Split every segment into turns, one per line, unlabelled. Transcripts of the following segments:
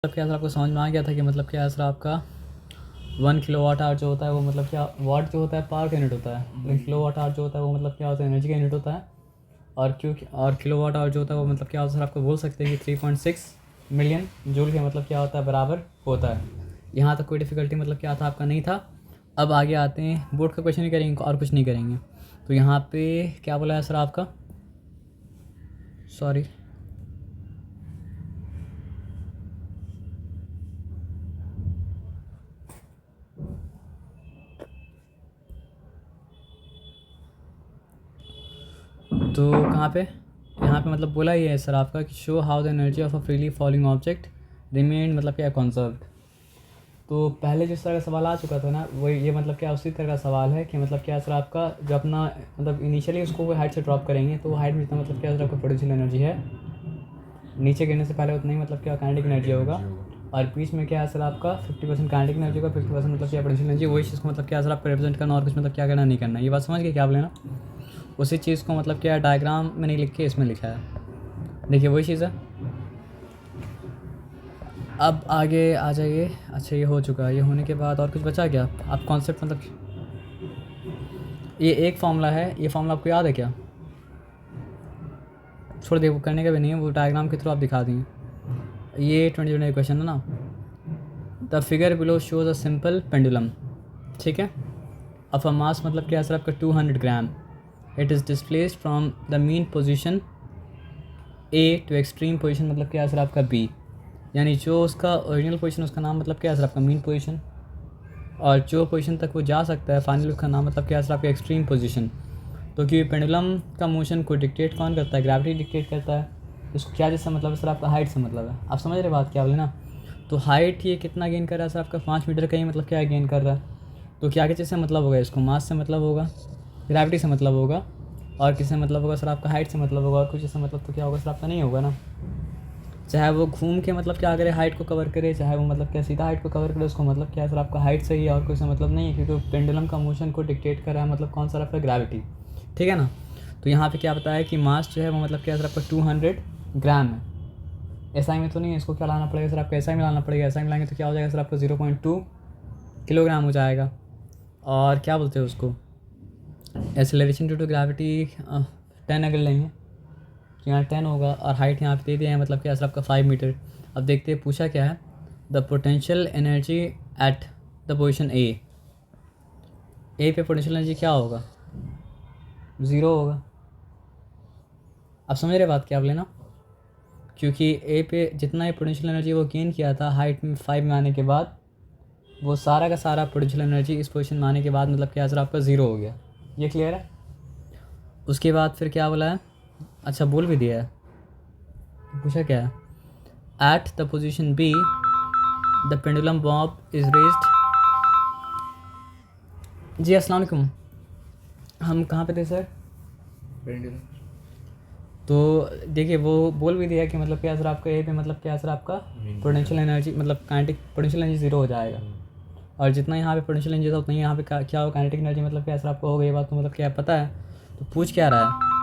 क्या सर आपको समझ में आ गया था कि मतलब क्या सर आपका 1 किलोवाट आवर जो होता है वो मतलब क्या वाट जो होता है पावर का यूनिट होता है, लेकिन किलोवाट आवर जो होता है वो मतलब क्या होता है एनर्जी का यूनिट होता है। और किलोवाट आवर जो होता है वो मतलब क्या होता है सर आपको बोल सकते हैं कि 3.6 मिलियन जूल के मतलब क्या होता है बराबर होता है। यहाँ तक कोई डिफ़िकल्टी मतलब क्या था आपका नहीं था। अब आगे आते हैं, बोर्ड का क्वेश्चन ही करेंगे और कुछ नहीं करेंगे। तो यहाँ पे क्या बोला है सर आपका, सॉरी तो कहाँ पे, यहाँ पे मतलब बोला ही है सर आपका कि show how the energy of a freely falling object remain मतलब क्या कंजर्व्ड। तो पहले जिस तरह का सवाल आ चुका था ना वो ये मतलब क्या उसी तरह का सवाल है कि मतलब क्या सर आपका जो अपना मतलब इनिशियली उसको हाइट से ड्रॉप करेंगे तो वो हाइट में जितना मतलब क्या सर आपका पोटेंशियल एनर्जी है नीचे गिरने से पहले उतना ही मतलब क्या काइनेटिक एनर्जी होगा, और बीच में क्या है सर आपका 50% काइनेटिक एनर्जी होगा, 50% मतलब क्या पोटेंशियल एनर्जी। वही चीज़ को मतलब क्या सर आपको रिप्रेजेंट करना और कुछ मतलब क्या करना नहीं करना, ये बात समझ गए क्या आप लेना। उसी चीज़ को मतलब क्या डायग्राम में नहीं लिख के इसमें लिखा है, देखिए वही चीज़ है। अब आगे आ जाइए। अच्छा ये हो चुका है, ये होने के बाद और कुछ बचा क्या आप कॉन्सेप्ट मतलब ये एक फॉर्मूला है, ये फॉर्मूला आपको याद है क्या, छोड़ दे वो करने का भी नहीं है, वो डायग्राम के थ्रू आप दिखा देंगे। ये 2020 क्वेश्चन है ना। The figure below shows a simple pendulum, ठीक है, ऑफ अ मास मतलब क्या सर आपका 200 gram. It is displaced from the mean position A to extreme position मतलब क्या सर आपका बी, यानी जो उसका ओरिजिनल पोजीशन उसका नाम मतलब क्या है सर आपका मीन पोजीशन, और जो पोजीशन तक वो जा सकता है फाइनल उसका नाम मतलब क्या है सर आपका एक्सट्रीम पोजीशन। तो क्योंकि पेंडुलम का मोशन को डिक्टेट कौन करता है, ग्रेविटी डिक्टेट करता है। इसको क्या जिससे मतलब है सर आपका हाइट से मतलब है, आप समझ रहे बात क्या बोले ना। तो हाइट ये कितना गेन कर रहा है सर आपका 5 मीटर का ही मतलब क्या गेन कर रहा है। तो क्या चीज़ से मतलब होगा, इसको मास से मतलब होगा, ग्रेविटी से मतलब होगा, और किससे मतलब होगा सर आपका हाइट से मतलब होगा, और कुछ इससे मतलब तो क्या होगा सर आपका नहीं होगा ना। चाहे वो घूम के मतलब क्या करे हाइट को कवर करे, चाहे वो मतलब क्या सीधा हाइट को कवर करे, उसको मतलब क्या सर आपका हाइट सही है और कोई से मतलब नहीं है, क्योंकि पेंडुलम का मोशन को डिक्टेट कर रहा है मतलब कौन सा आपका ग्रेविटी, ठीक है ना। तो यहाँ पे क्या बताया कि मास जो है वो मतलब क्या सर आपका 200 ग्राम है। एसआई में तो नहीं है, इसको क्या लाना पड़ेगा सर आपको, एसआई में लाना पड़ेगा। एसआई में लाएंगे तो क्या हो जाएगा सर आपको 0.2 किलोग्राम हो जाएगा। और क्या बोलते हैं उसको, एक्सेलरेशन ड्यू टू ग्रेविटी 10 अगर लेंगे तो यहाँ 10 होगा, और हाइट यहाँ पे दे दिया है मतलब क्या सर आपका 5 मीटर। अब देखते हैं पूछा क्या है, the potential energy at the position ए पे पोटेंशियल एनर्जी क्या होगा, 0 होगा। अब समझ रहे बात क्या आप लेना, क्योंकि ए पे जितना ही पोटेंशियल एनर्जी वो गेन किया था हाइट में 5 में आने के बाद, वो सारा का सारा पोटेंशियल एनर्जी इस पोजीशन में आने के बाद मतलब क्या सर आपका 0 हो गया। ये क्लियर है। उसके बाद फिर क्या बोला है, अच्छा बोल भी दिया है, पूछा क्या है, at the position B the pendulum bob is raised. जी अस्सलाम वालेकुम, हम कहाँ पे थे सर।
पेंडुलम।
तो देखिए वो बोल भी दिया कि मतलब क्या सर आपका ए पे मतलब क्या सर आपका पोटेंशियल एनर्जी मतलब काइनेटिक पोटेंशियल एनर्जी 0 हो जाएगा, और जितना यहाँ पे पोटेंशियल एनर्जी था उतना ही यहाँ पे क्या हो काइनेटिक एनर्जी मतलब क्या सर आपको हो गई बात, तो मतलब क्या पता है। तो पूछ क्या रहा है,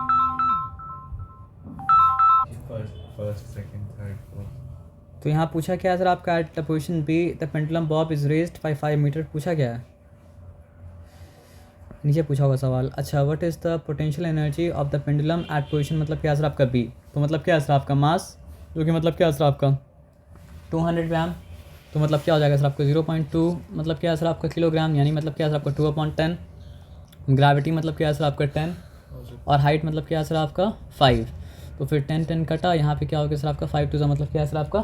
फर्स्ट सेकंड थर्ड फोर्थ।
तो यहाँ पूछा क्या है सर आपका at the position B the pendulum bob is raised by 5 metre, पूछा क्या है नीचे पूछा होगा सवाल। अच्छा what is the potential energy of the pendulum at position मतलब क्या सर आपका बी, तो मतलब क्या सर आपका मास जो कि मतलब क्या सर आपका 200 ग्राम, तो मतलब क्या हो जाएगा सर आपका 0.2 मतलब क्या सर आपका किलोग्राम, यानी मतलब क्या सर आपका 2/10। ग्रेविटी मतलब क्या सर आपका 10, और हाइट मतलब क्या सर आपका 5। तो फिर 10 10 कटा, यहाँ पे क्या हो गया सर आपका 5 2 मतलब क्या सर आपका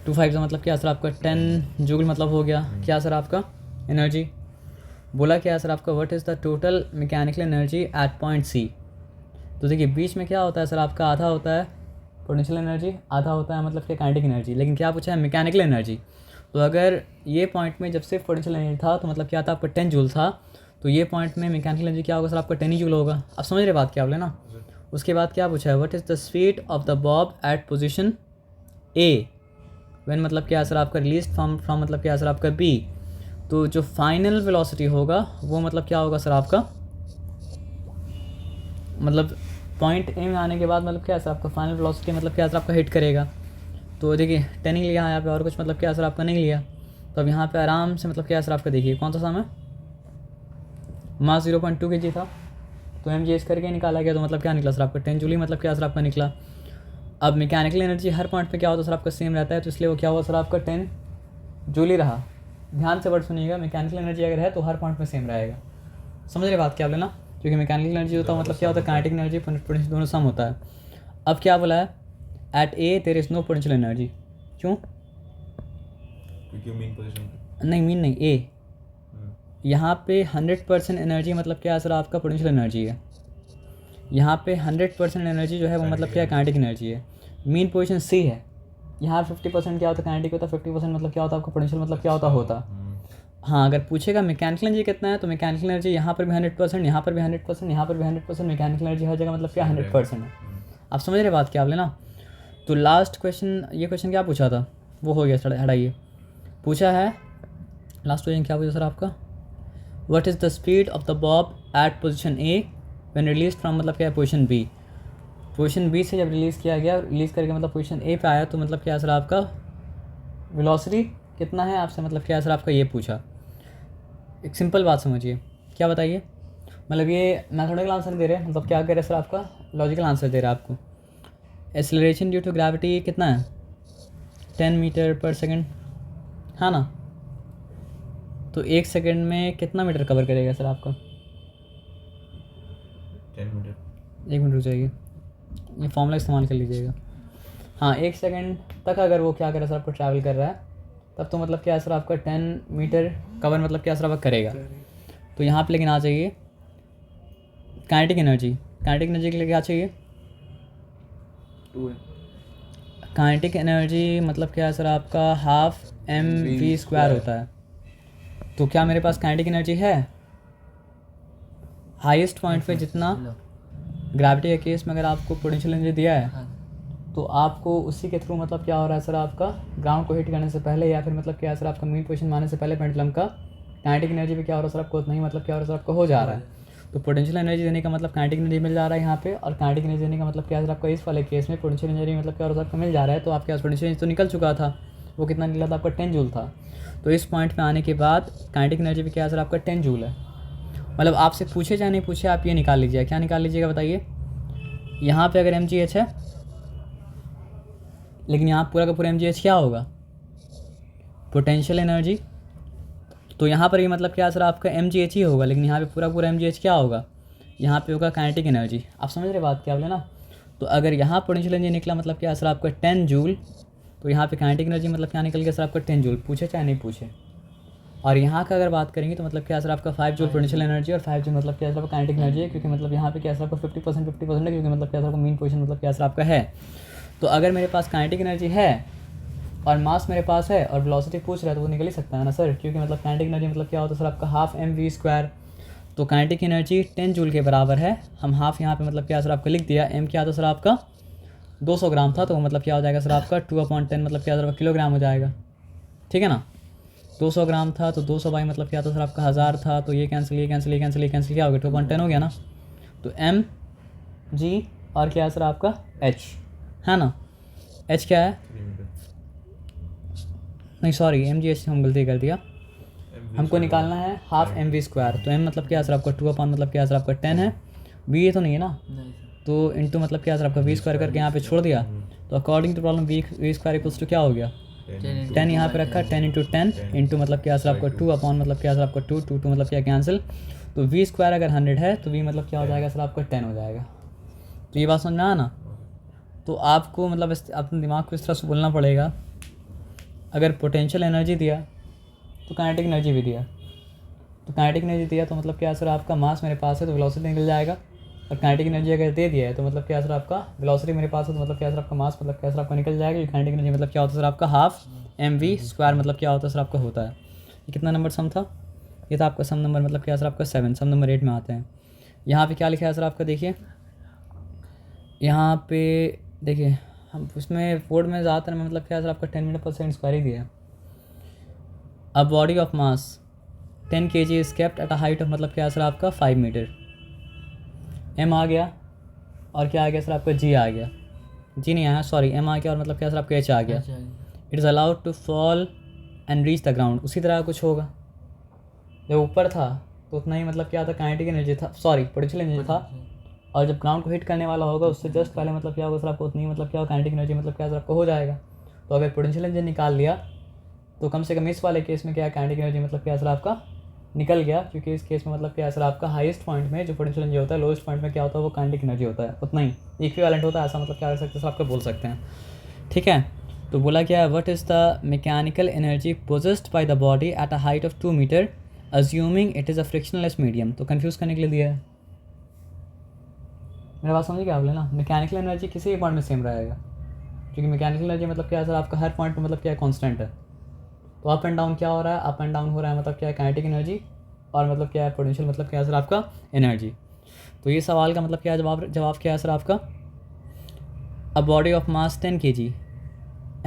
2 5 मतलब क्या सर आपका 10 जूल मतलब हो गया क्या सर आपका एनर्जी। बोला क्या सर आपका what is the total mechanical energy at point C. तो देखिए बीच में क्या होता है सर आपका, आधा होता है पोटेंशियल एनर्जी, आधा होता है मतलब कि काइनेटिक एनर्जी, लेकिन क्या पूछा है मैकेनिकल एनर्जी। तो अगर ये पॉइंट में जब सिर्फ पोटेंशियल एनर्जी था तो मतलब क्या था आपका 10 जूल था, तो ये पॉइंट में मैकेनिकल एनर्जी क्या होगा सर आपका 10 ही जूल होगा। आप समझ रहे बात क्या बोले ना। उसके बाद क्या पूछा है what is the speed of the bob at position A when मतलब क्या सर आपका रिलीज फ्रॉम मतलब क्या सर आपका बी। तो जो फाइनल वेलोसिटी होगा वो मतलब क्या होगा सर आपका, मतलब पॉइंट ए में आने के बाद मतलब क्या सर आपका फाइनल वेलोसिटी मतलब क्या सर आपका हिट करेगा। तो देखिए 10 ही लिया यहाँ पे, और कुछ मतलब क्या सर आपका नहीं लिया। तो अब यहाँ पे आराम से मतलब क्या सर आपका देखिए कौन सा सम है, मास 0.2 kg था, तो mgh करके निकाला गया, तो मतलब क्या निकला सर आपका 10 जूल ही मतलब क्या सर आपका निकला। अब मैकेनिकल एनर्जी हर पॉइंट पे क्या होता है सर आपका सेम रहता है, तो इसलिए वो क्या हुआ सर आपका 10 जूल ही रहा। ध्यान से वर्ड सुनिएगा, मैकेनिकल एनर्जी अगर है तो हर पॉइंट में सेम रहेगा। समझ रहे बात क्या बोले ना, क्योंकि मैकेनिकल एनर्जी होता है मतलब क्या होता है, काइनेटिक एनर्जी पोटेंशियल दोनों सम होता है। अब क्या बोला है, at A there is no potential energy. क्यों?
क्योंकि मीन पोजीशन
नहीं मीन नहीं, ए यहाँ पे 100% एनर्जी मतलब क्या है सर आपका पोटेंशियल एनर्जी है। यहाँ पे 100% एनर्जी जो है वो मतलब क्या है, काइनेटिक एनर्जी है। मीन पोजीशन सी है, यहाँ 50% क्या होता है काइनेटिक होता है, 50% मतलब क्या होता है आपका पोटेंशियल मतलब क्या होता। हाँ अगर पूछेगा मैकेनिकल एनर्जी कितना है, तो मैकेनिकल एनर्जी यहाँ पर भी 100%, यहाँ पर भी 100%, यहाँ पर भी 100%, मैकेनिकल एनर्जी हर जगह मतलब क्या 100% है। आप समझ रहे बात क्या आप लेना। तो लास्ट क्वेश्चन, ये क्वेश्चन क्या पूछा था वो हो गया, हटाइए। पूछा है लास्ट क्वेश्चन क्या पूछा सर आपका, what is the speed of the bob at position A when release from मतलब क्या है पोजीशन बी। पोजीशन बी से जब रिलीज़ किया गया, रिलीज़ करके मतलब पोजीशन ए पे आया, तो मतलब क्या सर आपका वेलोसिटी कितना है आपसे मतलब क्या सर आपका ये पूछा। एक सिंपल बात समझिए, क्या बताइए, मतलब ये मैथमेटिकल आंसर दे रहे हैं, मतलब क्या कह रहे हैं सर आपका लॉजिकल आंसर दे रहा है आपको। एक्सेलरेशन ड्यू टू ग्रेविटी कितना है, 10 मीटर पर सेकंड, हाँ ना। तो 1 सेकंड में कितना मीटर कवर करेगा सर आपका,
10 मीटर।
1 मिनट रुक जाइए, ये फॉर्मूला इस्तेमाल कर लीजिएगा। हाँ 1 सेकंड तक अगर वो क्या करे सर आपको ट्रैवल कर रहा है, तब तो मतलब क्या सर आपका 10 मीटर कवर मतलब क्या सर आपका करेगा। तो यहाँ पे लेकिन आ जाइए काइनेटिक एनर्जी, काइनेटिक एनर्जी के लिए क्या चाहिए,
2
काइनेटिक एनर्जी मतलब क्या है सर आपका हाफ mv² होता है। तो क्या मेरे पास काइनेटिक एनर्जी है, हाईएस्ट पॉइंट पे जितना ग्रेविटी के केस में अगर आपको पोटेंशियल एनर्जी दिया है, तो आपको उसी के थ्रू मतलब क्या हो रहा है सर आपका ग्राउंड को हिट करने से पहले, या फिर मतलब क्या है सर आपका मीन पोजीशन मारने से पहले पेंडुलम का काइनेटिक एनर्जी भी क्या हो रहा है सर आपको उतना ही मतलब क्या हो रहा है सर आपको हो जा रहा है। तो पोटेंशियल एनर्जी देने का मतलब काइनेटिक एनर्जी मिल जा रहा है यहाँ पे, और काइनेटिक एनर्जी देने का मतलब क्या है सर आपका इस वाले केस में पोटेंशियल एनर्जी मतलब क्या हो रहा है सर आपको मिल जा रहा है। तो आपके पास पोटेंशियल एनर्जी तो निकल चुका था, वो कितना निकला था आपका 10 जूल था। तो इस पॉइंट पे आने के बाद काइनेटिक एनर्जी भी क्या है सर आपका 10 जूल है। मतलब आपसे पूछे चाहे नहीं पूछे आप ये निकाल लीजिए, क्या निकाल लीजिएगा बताइए। यहाँ पे अगर mgh है, लेकिन यहाँ पूरा का पूरा mgh क्या होगा, पोटेंशियल एनर्जी। तो यहाँ पर भी मतलब क्या सर आपका mgh ही होगा, लेकिन यहाँ पे पूरा पूरा mgh क्या होगा, यहाँ पे होगा काइनेटिक एनर्जी। आप समझ रहे बात क्या बोले ना। तो अगर यहाँ पोटेंशियल एनर्जी निकला मतलब क्या सर आपका 10 जूल, तो यहाँ पे काइनेटिक एनर्जी मतलब क्या निकल गया सर आपका 10 जूल, पूछे चाहे नहीं पूछे। और यहाँ का अगर बात करेंगे तो मतलब क्या सर आपका 5 जूल पोटेंशियल एनर्जी, और 5 जूल मतलब क्या सर आपका काइनेटिक एनर्जी है, क्योंकि मतलब यहाँ पे क्या सर आपका 50% है, क्योंकि मतलब क्या सर आपका मीन पोजीशन मतलब क्या सर आपका है। तो अगर मेरे पास काइनेटिक एनर्जी है और मास मेरे पास है और वेलोसिटी पूछ रहा है, तो वो निकल ही सकता है ना सर, क्योंकि मतलब काइनेटिक एनर्जी मतलब क्या होता है सर आपका हाफ mv²। तो काइनेटिक एनर्जी 10 जूल के बराबर है, हम हाफ यहाँ पे मतलब क्या सर आपका लिख दिया। m क्या था सर आपका 200 ग्राम था, तो मतलब क्या हो जाएगा सर आपका 2/10 मतलब क्या सर किलोग्राम हो जाएगा, ठीक है ना। 200 ग्राम था तो 200 बाई मतलब क्या था सर आपका 1000 था, तो ये कैंसिल ये कैंसिल ये कैंसिल ये कैंसिल क्या हो गया 2/10 हो गया ना। तो m g और क्या है सर आपका h है ना, h क्या है,
3 मीटर।
नहीं सॉरी mgh हम गलती कर दिया, हमको निकालना है हाफ mv²। तो m मतलब क्या है सर आपका 2 अपॉन मतलब क्या है सर आपका 10 है, v ये तो नहीं है ना, तो इंटू मतलब क्या है सर आपका v² करके यहाँ पे छोड़ दिया। तो according to problem v² equals to क्या हो गया 10 यहाँ पे रखा, 10 × 10 इंटू मतलब क्या सर आपका 2 अपॉन मतलब क्या सर आपका 2 2 2 मतलब क्या कैंसिल। तो v² अगर 100 है तो v मतलब क्या हो जाएगा सर आपका 10 हो जाएगा। तो ये बात समझ में आया ना। तो आपको मतलब अपने दिमाग को इस तरह से बोलना पड़ेगा, अगर पोटेंशियल एनर्जी दिया तो काइनेटिक एनर्जी भी दिया, तो काइनेटिक एनर्जी दिया तो मतलब क्या सर आपका मास मेरे पास है तो वेलोसिटी निकल जाएगा, और काइनेटिक एनर्जी अगर दे दिया है तो मतलब क्या सर आपका वेलोसिटी मेरे पास है तो मतलब क्या सर आपका मास मतलब क्या सर आपका निकल जाएगा। काइनेटिक एनर्जी मतलब क्या होता है सर आपका हाफ mv² मतलब क्या होता है सर आपका होता है। ये कितना नंबर सम था, ये था आपका सम नंबर मतलब क्या सर आपका 7, सम नंबर 8 में आते हैं। यहाँ पे क्या लिखा है सर आपका देखिए, यहाँ पे देखिए हम उसमें बोर्ड में ज़्यादातर में मतलब क्या सर आपका 10 मीटर पर सेकंड स्क्वायर ही दिया है। अब body of mass 10 kg is kept at a height of मतलब क्या सर आपका 5 मीटर, m आ गया और क्या आ गया सर आपका g आ गया। जी नहीं आया, सॉरी एम आ गया और मतलब क्या सर आपका एच आ गया। It is allowed to fall and reach the ground, उसी तरह कुछ होगा। जब ऊपर था तो उतना ही मतलब क्या था, काइनेटिक एनर्जी था, सॉरी पोटेंशियल एनर्जी था, और जब ग्राउंड को हिट करने वाला होगा उससे जस्ट पहले मतलब क्या होगा सर आपको उतनी मतलब क्या होगा, काइनेटिक एनर्जी मतलब क्या सर आपको हो जाएगा। तो अगर पोटेंशियल एनर्जी निकाल लिया तो कम से कम इस वाले केस में क्या है, काइनेटिक एनर्जी मतलब क्या सर आपका निकल गया, क्योंकि इस केस में मतलब क्या सर आपका हाईएस्ट पॉइंट में जो पोटेंशियल एनर्जी होता है, लोएस्ट पॉइंट में क्या होता है वो काइनेटिक एनर्जी होता है, उतना ही इक्विवेलेंट होता है, ऐसा मतलब क्या कर सकते हैं सर आपको बोल सकते हैं। ठीक है, तो बोला क्या है, what is the mechanical energy possessed by the body at a height of 2 metre assuming it is a frictionless medium. तो कंफ्यूज करने के लिए दिया है। मेरा बात समझिए क्या आप लेना, मैकेनिकल एनर्जी किसी भी पॉइंट में सेम रहेगा, क्योंकि मैकेनिकल एनर्जी मतलब क्या है सर आपका हर पॉइंट पे मतलब क्या है, कांस्टेंट है। तो अप एंड डाउन क्या हो रहा है, अप एंड डाउन हो रहा है मतलब क्या है, काइनेटिक एनर्जी, और मतलब क्या है पोटेंशियल मतलब क्या है सर आपका एनर्जी। तो ये सवाल का मतलब क्या है, जवाब क्या है सर आपका, a body of mass 10 kg,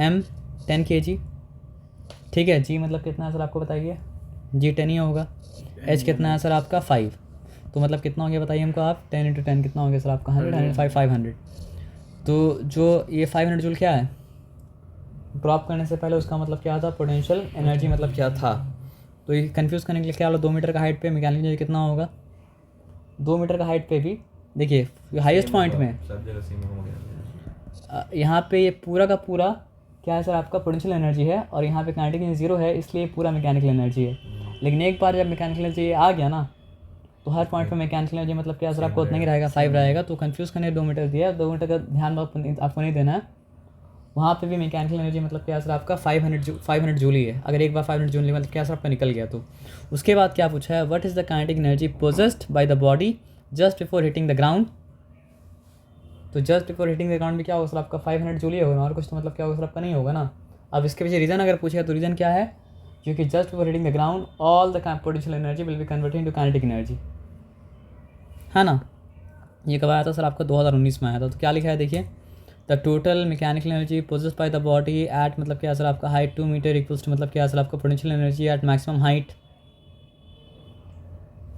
M 10 kg। ठीक है, जी मतलब कितना है सर आपको बताइए, जी 10 ही होगा। एच कितना है सर आपका 5, तो मतलब कितना हो गया बताइए हमको आप, 10 × 10 कितना हो गया सर आपका 100, 105, 500। तो जो ये 500 जूल क्या है, ड्रॉप करने से पहले उसका मतलब क्या था, पोटेंशियल एनर्जी मतलब क्या था। तो ये कंफ्यूज करने के लिए क्या होगा, 2 मीटर का हाइट पे मैकेनिकल एनर्जी कितना होगा, 2 मीटर का हाइट पे भी देखिए हाईएस्ट पॉइंट में
सब जगह सेम हो गया।
यहाँ पे ये पूरा का पूरा क्या है सर आपका पोटेंशियल एनर्जी है, और यहाँ पे काइनेटिक एनर्जी 0 है, इसलिए पूरा मैकेनिकल एनर्जी है। लेकिन एक बार जब मैकेनिकल एनर्जी आ गया ना, तो हर पॉइंट पे मैकेनिकल एनर्जी मतलब क्या सर आपको उतना ही रहेगा, 5 रहेगा। तो कंफ्यूज करने 2 मीटर दिया है, 2 मीटर का ध्यान आपको नहीं देना है। वहाँ पे भी मैकेनिकल एनर्जी मतलब क्या सर आपका 500 जूल ही है। अगर एक बार 500 जूल मतलब क्या सर आपका निकल गया तो उसके बाद क्या पूछा है, what is the kinetic energy possessed by the body just before hitting the ground. तो just before hitting the ground भी क्या होगा सर आपका 500 जूल ही होगा, और कुछ तो मतलब क्या होगा सर आपका नहीं होगा ना। अब इसके पीछे रीज़न अगर पूछेगा तो रीज़न क्या है, क्योंकि just before hitting the ground all the potential energy will be converted into kinetic energy, है ना। ये कब आया था सर आपका 2019 में आया था। तो क्या लिखा है देखिए, the total mechanical energy possessed by the body eight मतलब क्या सर आपका हाइट 2 मीटर इक्वल्स टू मतलब क्या सर आपका potential energy at maximum height.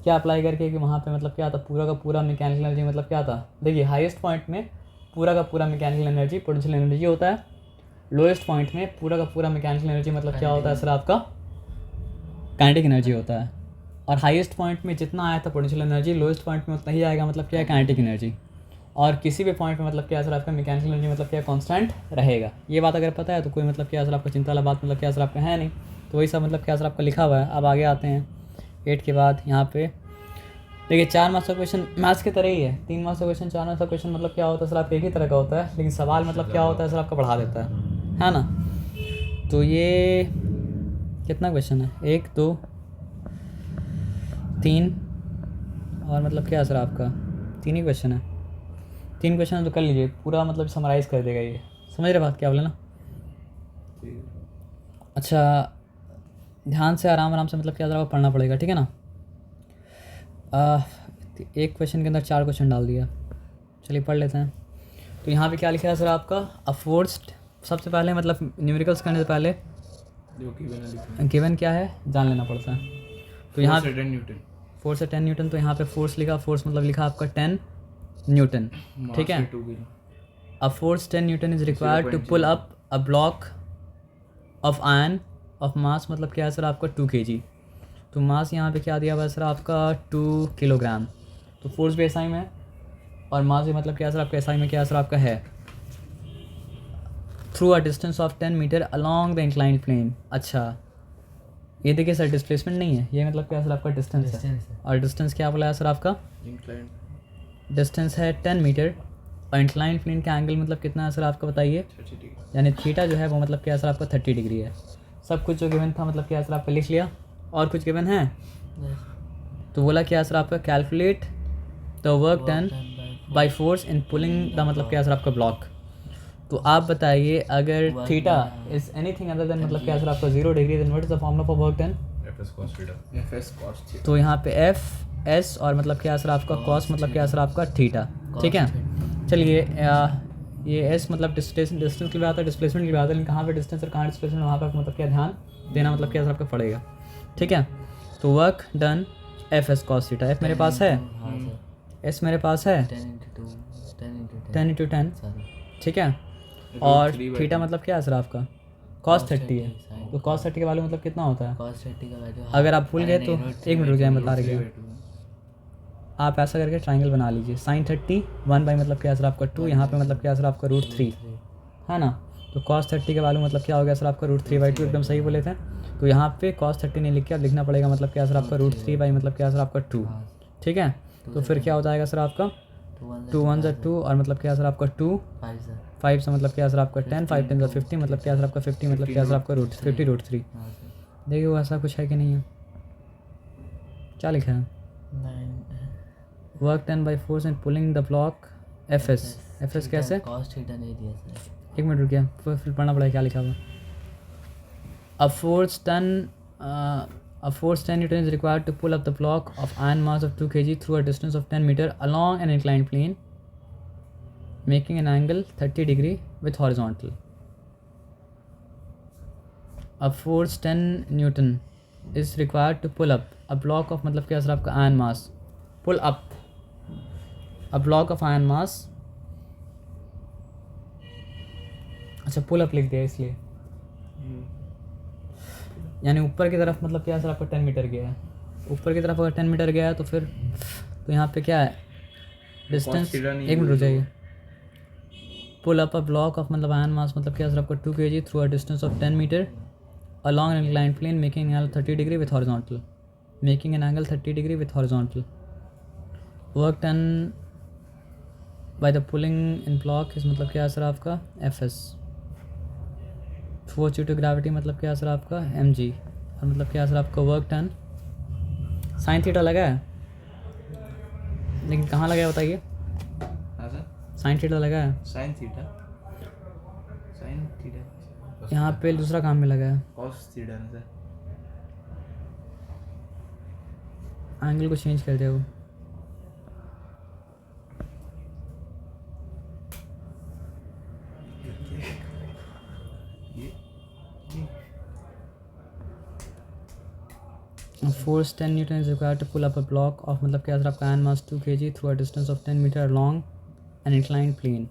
क्या अप्लाई करके कि वहाँ पे मतलब क्या था, पूरा का पूरा मैकेनिकल एनर्जी मतलब क्या था, देखिए हाईएस्ट पॉइंट में पूरा का पूरा मैकेनिकल एनर्जी पोटेंशियल एनर्जी होता है, लोएस्ट पॉइंट में पूरा का पूरा मैकेनिकल एनर्जी मतलब क्या होता है सर आपका काइनेटिक एनर्जी होता है। और हाईएस्ट पॉइंट में जितना आया था पोटेंशियल एनर्जी, लोएस्ट पॉइंट में उतना ही आएगा मतलब क्या है, काइनेटिक एनर्जी। और किसी भी पॉइंट में मतलब क्या सर आपका मैकेनिकल एनर्जी मतलब क्या कांस्टेंट रहेगा। ये बात अगर पता है तो कोई मतलब क्या सर आपका चिंता वाला बात मतलब क्या सर आपका है नहीं। तो वही सब मतलब क्या सर आपका लिखा हुआ है। अब आगे आते हैं 8 के बाद यहाँ पे देखिए 4 मार्क्स का क्वेश्चन मैथ्स की तरह ही है। 3 मार्क्स का क्वेश्चन 4 मार्क्स का क्वेश्चन मतलब क्या होता है सर आपका एक ही तरह का होता है, लेकिन सवाल मतलब क्या होता है सर आपका बढ़ा देता है ना। तो ये कितना क्वेश्चन है, 1 2 3 और मतलब क्या है सर आपका 3 ही क्वेश्चन है। 3 क्वेश्चन तो कर लीजिए, पूरा मतलब समराइज़ कर देगा ये, समझ रहे बात क्या बोले ना। अच्छा ध्यान से आराम से मतलब क्या आपको पढ़ना पड़ेगा, ठीक है ना। एक क्वेश्चन के अंदर 4 क्वेश्चन डाल दिया, चलिए पढ़ लेते हैं। तो यहाँ पे क्या लिखा है सर आपका, अफोर्स्ड सबसे पहले मतलब न्यूमेरिकल्स करने से पहले गिवन क्या है जान लेना पड़ता है। तो यहाँ 4 से 10 न्यूटन, तो यहाँ पे फोर्स लिखा, फोर्स मतलब लिखा आपका 10 न्यूटन, ठीक है। A force 10 newton is required to pull up a block of iron of mass मतलब क्या है सर आपका 2 kg। तो मास यहाँ पे क्या दिया हुआ है सर आपका 2 किलोग्राम। तो फोर्स भी एसआई में है और मास भी मतलब क्या सर आपका एसआई में क्या सर आपका है, through a distance of 10 metre along the inclined plane. अच्छा ये देखिए सर डिस्प्लेसमेंट नहीं है, ये मतलब क्या सर आपका डिस्टेंस है। और डिस्टेंस क्या बोला है सर आपका, डिस्टेंस है 10 मीटर, और इंक्लाइंड प्लेन का एंगल मतलब कितना है सर आपका बताइए, यानी थीटा जो है वो मतलब क्या सर आपका 30 डिग्री है। सब कुछ जो गिवन था मतलब क्या सर आपका लिख लिया, और कुछ गिवन है तो बोला क्या सर आपका, calculate the work done by force in pulling the मतलब क्या सर आपका ब्लॉक। तो आप बताइए अगर theta is anything other then मतलब क्या सर आपका 0 degree, then what is the formula for work done, तो यहाँ पे एफ एस और मतलब क्या सर आपका कॉस मतलब क्या सर आपका थीटा, ठीक है। चलिए ये एस मतलब डिस्टेंस के लिए आता है, डिस्प्लेसमेंट के लिए आता है, लेकिन कहाँ पे डिस्टेंस और कहाँ डिस्प्लेसमेंट वहाँ पर मतलब क्या ध्यान देना मतलब क्या सर आपका पड़ेगा, ठीक है। तो work done F S cos theta, F मेरे पास है, एस मेरे पास है 10 × 10, ठीक है। और थीटा मतलब क्या है सर आपका cos 30 है, तो cos 30 का वैल्यू मतलब कितना होता है?
cos 30 का वैल्यू
अगर आप भूल गए तो एक मिनट रुक जाए, बता रहे हैं। आप ऐसा करके ट्राइंगल बना लीजिए, sin 30 1 बाई मतलब क्या है सर आपका 2, यहाँ पे मतलब क्या है सर आपका √3 है ना। तो cos 30 का वैल्यू मतलब क्या हो गया सर आपका √3/2, एकदम सही बोले थे। तो यहाँ पे cos 30 नहीं लिख के अब लिखना पड़ेगा मतलब क्या है सर आपका √3 बाई मतलब क्या है सर आपका 2, ठीक है। तो फिर क्या हो जाएगा सर आपका 2 1 ज़ा 2 और मतलब क्या है सर आपका 2 5 से मतलब क्या है सर आपका 10 5 10 ज़ा 50 मतलब क्या है सर आपका 50 मतलब क्या है सर आपका √3। देखिए वो ऐसा कुछ है कि नहीं है, क्या लिखा है? Work done by force and pulling the block F S कैसे?
cos थीटा नहीं दिया सर।
एक मिनट रुकिए, फिर पढ़ना पड़ेगा क्या लिखा हुआ। A force 10 Newton is required to pull up the block of iron mass of 2 kg through a distance of 10 meter along an inclined plane, making an angle 30 degree with horizontal. A force 10 Newton is required to pull up a block of मतलब क्या sir आपका iron mass, pull up a block of iron mass, अच्छा pull up लिख दिया इसलिए, यानी ऊपर की तरफ मतलब क्या सर आपका 10 मीटर गया है। ऊपर की तरफ अगर 10 मीटर गया है तो फिर तो यहाँ पे क्या है डिस्टेंस, एक मिनट रुक जाइए। Pull up a block of मतलब आयन मास मतलब क्या सर आपका 2 kg through a distance of 10 metre along an inclined plane making an angle 30 degree with horizontal, making an angle 30 degree with horizontal. Work done by the pulling in block is मतलब क्या है sir आपका F force due to gravity मतलब क्या है sir आपका mg, और मतलब क्या है सर आपका वर्क डन साइन थीटा लगा है, लेकिन कहाँ लगा है बताइए? साइन थीटा लगा है,
साइन थीटा
यहाँ पे दूसरा काम में लगा है,
cos थीटा ना सर।
एंगल को चेंज कर दिया वो। Force 10 Newton is required to pull up a block of मतलब क्या सर आपका iron mass 2 kg through a distance of 10 meter along an inclined plane,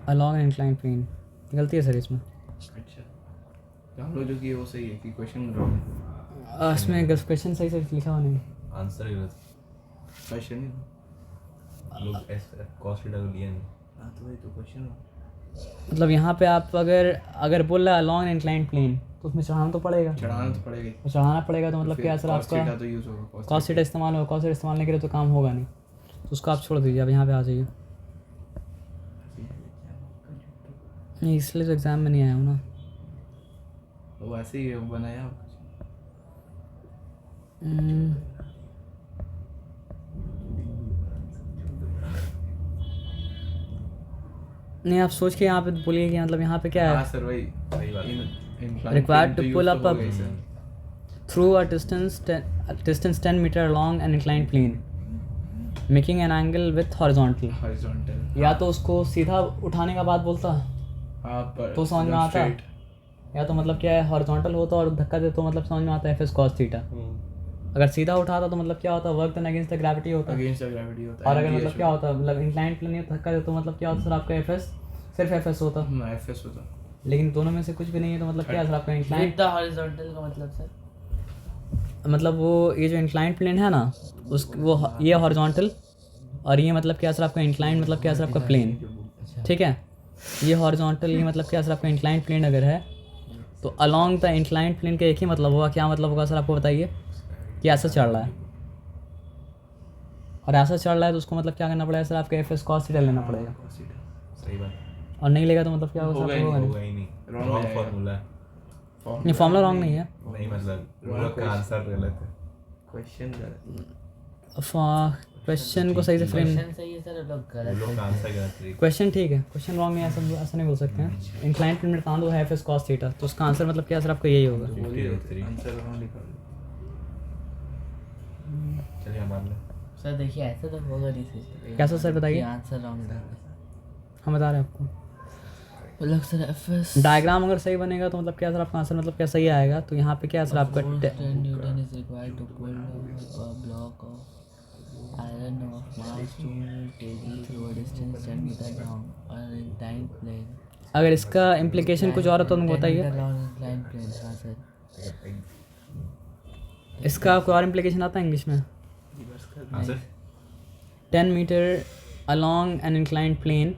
along an inclined plane। गलती है सर इसमें,
अच्छा तो हम लोग जो किए वो सही है कि क्वेश्चन रॉन्ग?
इसमें क्वेश्चन सही से लिखा हुआ नहीं,
आंसर ही गलत।
क्वेश्चन ही
लोग ऐसे cos थीटा को लिए नहीं।
हाँ तो वही तो क्वेश्चन।
मतलब यहाँ पे आप अगर बोल रहा है along an inclined plane तो उसमें चढ़ाना तो पड़ेगा,
चढ़ाना तो पड़ेगा ही।
तो चढ़ाना पड़ेगा तो मतलब क्या सर
cos थीटा
आपका
तो यूज होगा,
cos थीटा इस्तेमाल होगा, cos थीटा इस्तेमाल नहीं करे तो काम होगा नहीं, तो उसको आप छोड़ दीजिए, अब यहाँ पे आ जाइए। नहीं इसलिए तो एग्ज़ाम में नहीं आया हूँ ना।
वो ऐसे ही बनाया। नहीं आप सोच के यहाँ पे बोलिए कि मतलब यहाँ पे क्या हाँ
है,
सर वही
सही बात।
required to pull up a through a distance 10 meter along an inclined plane making an angle with horizontal।
Horizontal.
या तो उसको सीधा उठाने का बात बोलता
हाँ पर
तो समझ में आता, या तो मतलब क्या है हॉरिजॉन्टल होता और धक्का दे तो मतलब समझ में आता है एफ cos थीटा। अगर सीधा उठाता तो मतलब क्या होता work done against the gravity होता,
अगेंस्ट द ग्रेविटी होता
और
है।
अगर मतलब क्या होता मतलब इंक्लाइंड प्लेन धक्का दे तो मतलब क्या होता सर आपका एफ सिर्फ एफ होता,
एफएस होता।
लेकिन दोनों में से कुछ भी नहीं है तो मतलब क्या है सर आपका इंक्लाइंड
विद द हॉरिजॉन्टल का मतलब सर
मतलब वो ये जो इंक्लाइंड प्लेन है ना उस वो ये हॉरिजॉन्टल और ये मतलब क्या सर आपका इंक्लाइंड मतलब क्या सर आपका प्लेन, ठीक है। ये हॉरिजॉन्टल ये मतलब क्या सर आपका इंक्लाइंड प्लेन अगर है तो अलॉन्ग द इंक्लाइंड प्लेन का एक ही मतलब होगा, क्या मतलब होगा सर आपको बताइए? कि ऐसा चल रहा है और ऐसा चल रहा है तो उसको मतलब क्या करना पड़ेगा सर आपका एफ cos थीटा लेना पड़ेगा,
सही बात।
और नहीं लेगा तो मतलब क्या होगा सर आपको होगा
होगा ही नहीं।
Wrong
रॉन्ग
है।
फार्मूला है।
नहीं फॉर्मूला रॉन्ग नहीं है,
नहीं मतलब लोग का आंसर गलत है।
क्वेश्चन
क्वेश्चन को सही से फ्रेम,
क्वेश्चन सही है सर, लोग गलत
लोग का आंसर गलत है।
क्वेश्चन ठीक है, क्वेश्चन रॉन्ग नहीं है, ऐसा नहीं बोल सकते हैं। इंक्लाइंड प्लेन में कहाँ दो है एफ cos थीटा, तो उसका आंसर मतलब क्या सर आपका यही होगा।
आंसर रॉन्ग लिखा।
चलिए मान लें।
सर देखिए ऐसा तो होगा नहीं सर।
कैसा सर बताइए?
आंसर रॉन्ग था।
हम बता रहे हैं आपको,
मतलब सर एफएस
डायग्राम अगर सही बनेगा तो मतलब क्या सर आपका आंसर मतलब क्या सही आएगा। तो यहाँ पे क्या सर आपका
newton is required to pull a block of Iron of mass 200 kg through a distance 10 meter long on an inclined plane.
अगर इसका इम्प्लीकेशन कुछ और हो तो तुमको
10
बताइए।
meter long inclined plane. हाँ सर.
इसका कोई और इम्प्लीकेशन आता है इंग्लिश में?
हाँ sir
10 metre along an inclined plane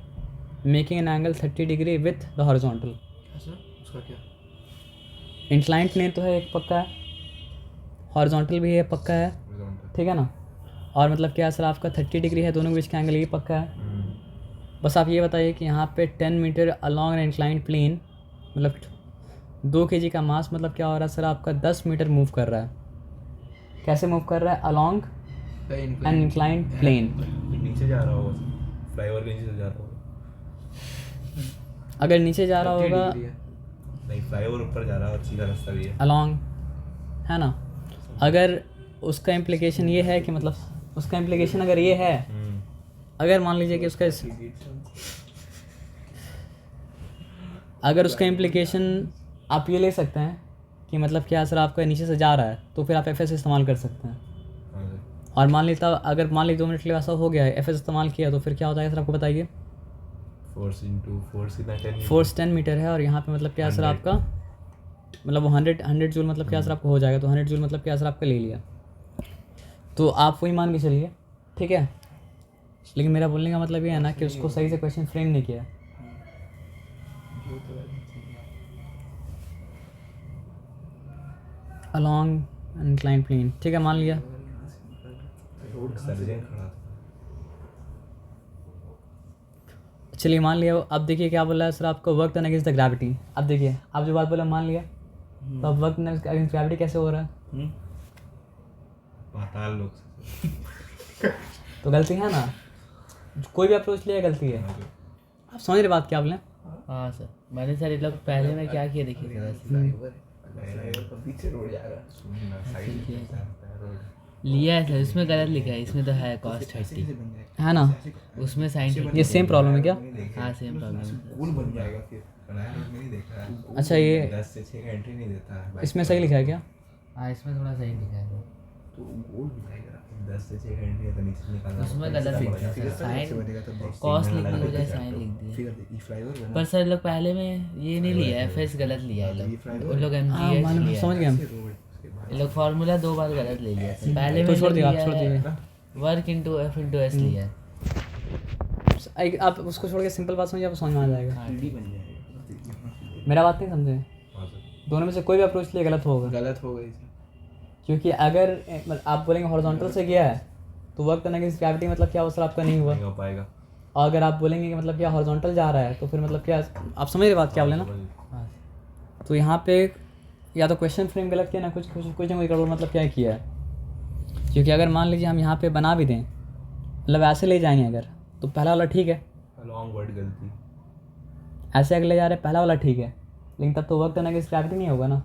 making an angle 30 degree with the horizontal.
अच्छा उसका क्या?
इंक्लाइंड प्लेन तो है एक पक्का है, हॉरिजॉन्टल भी है पक्का है, ठीक है ना, और मतलब क्या सर आपका 30 डिग्री है, दोनों के बीच का एंगल ये पक्का है। बस आप ये बताइए कि यहाँ पे 10 metre along an inclined plane मतलब 2 kg का मास मतलब क्या हो रहा है सर आपका 10 मीटर मूव कर रहा है। कैसे मूव कर रहा है? Along an inclined plane.
नीचे जा रहा होगा, फ्लाईओवर के नीचे से जा रहा होगा।
अगर नीचे जा रहा होगा
नहीं, फ्लाईओवर ऊपर जा रहा है और सीधा रास्ता भी है।
अलॉन्ग, है ना। अगर उसका इम्प्लीकेशन ये है कि मतलब उसका इम्प्लीकेशन अगर ये है, अगर मान लीजिए कि उसका अगर उसका इम्प्लीकेशन आप ये ले सकते हैं कि मतलब क्या सर आपका नीचे से जा रहा है तो फिर आप एफ एस इस्तेमाल कर सकते हैं। और मान लीजिए अगर मान लीजिए 2 मिनट के लिए ऐसा हो गया है, एफ एस इस्तेमाल किया तो फिर क्या होता है सर आपको बताइए। फोर्स 10 मीटर है और यहाँ पे मतलब क्या सर आपका मतलब वो 100 जूल मतलब क्या सर आपको हो जाएगा, तो 100 जूल मतलब क्या सर आपका ले लिया, तो आप वही मान के चलिए, ठीक है। लेकिन मेरा बोलने का मतलब ये है ना कि उसको सही से क्वेश्चन फ्रेम नहीं किया। अलॉन्ग इंक्लाइंड प्लेन, ठीक है, मान लिया।
सर्जन खड़ा था।
चलिए मान लिया। अब देखिए क्या बोला है सर आपको, work done against the gravity. अब देखिए आप जो बात बोला मान लिया, तो अब वर्क डन अगेंस्ट ग्रेविटी कैसे हो रहा है?
पाताल लोक से।
तो गलती है ना, कोई भी अप्रोच लिया गलती है। आप समझ रहे बात क्या बोले?
हाँ सर, मैंने सर ये लोग पहले में क्या किया देखिए जरा सी।
पीछे रोड जा रहा है।
लिया है सर, इसमें गलत लिखा है, इसमें तो है कॉस्ट 30
है ना,
उसमें साइन
ये सेम प्रॉब्लम है क्या?
हाँ सेम प्रॉब्लम है।
पुल बन जाएगा फिर।
अच्छा ये
10 से 6 का एंट्री नहीं देता है।
इसमें सही लिखा है क्या?
हाँ इसमें थोड़ा सही लिखा है,
तो गोल बनाएगा।
10 से 6 का एंट्री है तो नीचे निकालना।
उसमें गलत लिखा है सर, साइन कॉस्ट लिखने की बजाय साइन लिख दिया।
फिर ये फ्लाईओवर बना।
पर सर लोग पहले में ये नहीं लिया है, एफएस गलत लिया है लोग, उन लोग एमजीएच लिया
समझ गए हम।
ये लोग फार्मूला 2 बार गलत ले लिया है। पहले में
तो छोड़ दिया, आप
लिया
छोड़
है
दिए।
Work into F into S लिया है।
आप उसको छोड़ के सिंपल बात समझिए, आपको समझ में आ जाएगा।
हाँ,
टीडी बन जाएगा।
मेरा बात नहीं समझे,
हाँ सर।
दोनों में से कोई भी अप्रोच लिए गलत होगा,
गलत हो गई।
क्योंकि अगर आप बोलेंगे हॉरिजॉन्टल से गया है तो वर्क करने की ग्रेविटी मतलब क्या हो सर आपका नहीं हुआ।
नहीं हो पाएगा।
और अगर आप बोलेंगे कि मतलब क्या हॉरिजॉन्टल जा रहा है तो फिर मतलब क्या, आप समझ रहे बात क्या बोले ना।
हाँ।
तो यहाँ पे या तो क्वेश्चन फ्रेम गलत किया ना, कुछ ना कोई गड़बड़ मतलब क्या किया है। क्योंकि अगर मान लीजिए हम यहाँ पे बना भी दें, मतलब ऐसे ले जाएंगे अगर, तो पहला वाला ठीक है,
लॉन्ग वर्ड गलती।
ऐसे अगर ले जा रहे हैं पहला वाला ठीक है, लेकिन तब तो वर्क करने की ग्रेविटी नहीं होगा ना।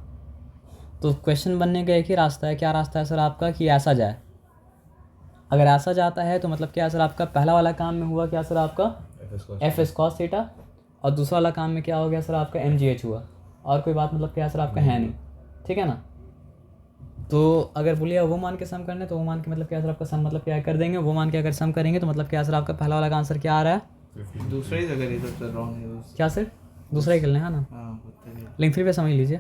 तो क्वेश्चन बनने का एक ही रास्ता है, क्या रास्ता है सर आपका, कि ऐसा जाए। अगर ऐसा जाता है तो मतलब क्या सर आपका पहला वाला काम में हुआ क्या सर आपका एफ एस कॉस थीटा, और दूसरा वाला काम में क्या हो गया सर आपका एम जी एच हुआ, और कोई बात मतलब क्या सर आपका है नहीं, ठीक है ना। तो अगर बोलिए वो मान के सम करने तो वो मान के मतलब क्या सर आपका सम मतलब क्या कर देंगे, वो मान के अगर सम करेंगे तो मतलब क्या सर आपका पहला वाला का आंसर क्या आ रहा है,
दूसरा ही जगह ये सब चल रहा है।
क्या सर दूसरा ही कर लें, है ना।
हाँ होता है।
लेकिन फिर भी समझ लीजिए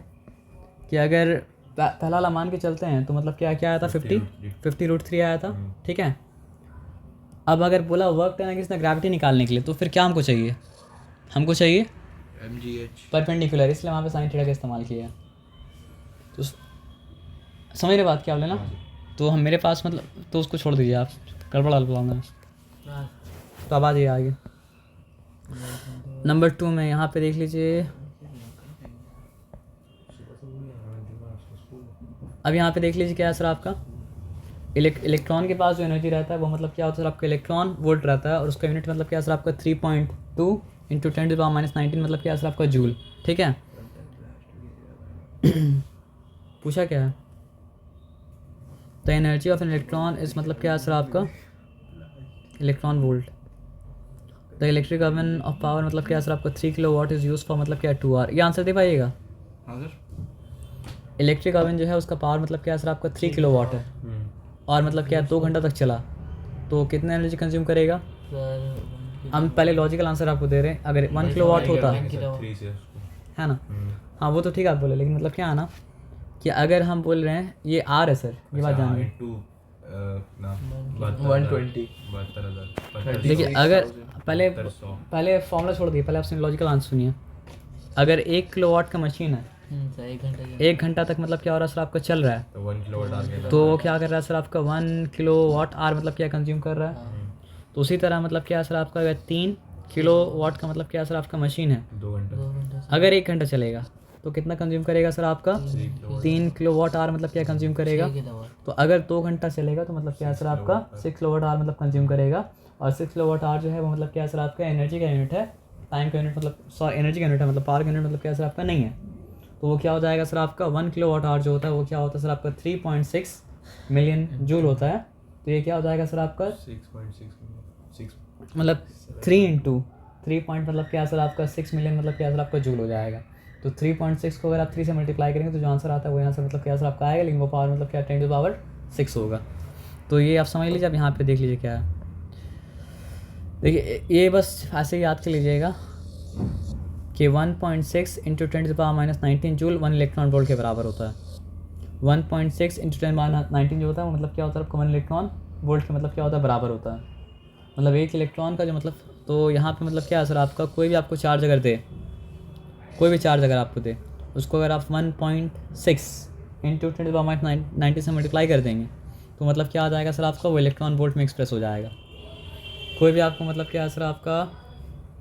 कि अगर पहला वाला मान के चलते हैं तो मतलब क्या क्या आया था 50√3 आया था, ठीक है। अब अगर बोला वर्क करना किसने ग्रेविटी निकालने के लिए, तो फिर क्या हमको चाहिए, हमको चाहिए
MGH
परपेंडिकुलर, इसलिए वहाँ पे साइन थीटा का इस्तेमाल किया। तो समझ रहे बात क्या बोले ना। तो हम मेरे पास मतलब तो उसको छोड़ दीजिए आप, गड़बड़ा में।
हाँ।
तो अब आ जाइए आगे। नंबर 2 में यहाँ पे देख लीजिए, अब यहाँ पे देख लीजिए क्या है सर आपका इलेक्ट्रॉन के पास जो एनर्जी रहता है वो मतलब क्या होता है सर आपका इलेक्ट्रॉन वोल्ट रहता है, और उसका यूनिट मतलब क्या है सर आपका 3.2 × 10⁻⁹ मतलब क्या है सर आपका जूल, ठीक है। पूछा क्या है, the energy of an electron is मतलब क्या है सर आपका electron volt. The electric oven of power मतलब क्या है सर आपका 3 किलोवाट इज यूज फॉर मतलब क्या 2 आवर। ये आंसर दे पाइएगा।
हाँ सर।
इलेक्ट्रिक ओवन जो है उसका पावर मतलब क्या है सर आपका 3 किलोवाट है, और मतलब क्या 2 घंटा तक चला, तो कितना एनर्जी कंज्यूम करेगा?
सर
हम पहले लॉजिकल आंसर आपको दे रहे हैं, अगर 1 किलो वाट होता है
1 किलो
3 से उसको
ना, हाँ वो तो ठीक है आप बोले, लेकिन मतलब क्या है ना कि अगर हम बोल रहे हैं ये आर है सर, ये बात जानिए।
इनटू ना
120
72,000
देखिए अगर पहले
72,100
फॉर्मूला छोड़ दिए, पहले आपसे लॉजिकल आंसर सुनिए। अगर 1 किलो वाट का मशीन है,
सर 1 घंटे
1 घंटा तक मतलब क्या हो रहा है सर आपका चल रहा है,
तो 1 किलोवाट आर के
तो वो क्या कर रहा है सर आपका 1 किलो वाट आर मतलब क्या कंज्यूम कर रहा है। तो उसी तरह मतलब क्या है सर आपका अगर 3 किलो वाट का मतलब क्या है सर आपका मशीन है,
2 घंटे
2 घंटे
अगर 1 घंटा चलेगा तो कितना कंज्यूम करेगा सर आपका? 3 किलो वाट आर मतलब क्या कंज्यूम करेगा।
6 किलोवाट
तो अगर 2 घंटा चलेगा तो मतलब क्या है सर आपका 6 किलो वाट आर मतलब कंज्यूम करेगा। और 6 किलो वाट आर जो है वो मतलब क्या है सर आपका एनर्जी का यूनिट है, टाइम का यूनिट मतलब सॉरी एनर्जी का यूनिट है, मतलब पावर का यूनिट मतलब क्या है सर आपका नहीं है। तो वो क्या हो जाएगा सर आपका 1 किलो वाट आवर जो होता है वो क्या होता है सर आपका 3.6 मिलियन जूल होता है। तो ये क्या हो जाएगा सर आपका
6.6
मतलब 3 इंटू 3 पॉइंट मतलब क्या है सर आपका 6 मिलियन मतलब क्या है सर आपका जूल हो जाएगा। तो 3.6 को अगर आप 3 से मल्टीप्लाई करेंगे तो जो आंसर आता है वो आंसर मतलब क्या है सर आपका आएगा, लेकिन वो पावर मतलब क्या 10 टू पावर 6 होगा। तो ये आप समझ लीजिए, अब यहाँ पे देख लीजिए क्या है। देखिए ये बस ऐसे ही याद कर लीजिएगा कि 1.6 into 10 to the power -19 joule 1 electron volt के बराबर होता है। 1.6 इंटू 10⁻19 जो होता है वो मतलब क्या होता है आपका 1 इलेक्ट्रॉन वोल्ट के मतलब क्या होता है बराबर होता है। मतलब 1 इलेक्ट्रॉन का जो मतलब, तो यहाँ पे मतलब क्या है सर आपका कोई भी आपको चार्ज अगर दे, कोई भी चार्ज अगर आपको दे, उसको अगर आप 1.6 इंटू 10 टू द पावर -19 से मल्टीप्लाई कर देंगे तो मतलब क्या आ जाएगा सर आपका वो इलेक्ट्रॉन वोल्ट में एक्सप्रेस हो जाएगा। कोई भी आपको मतलब क्या है सर आपका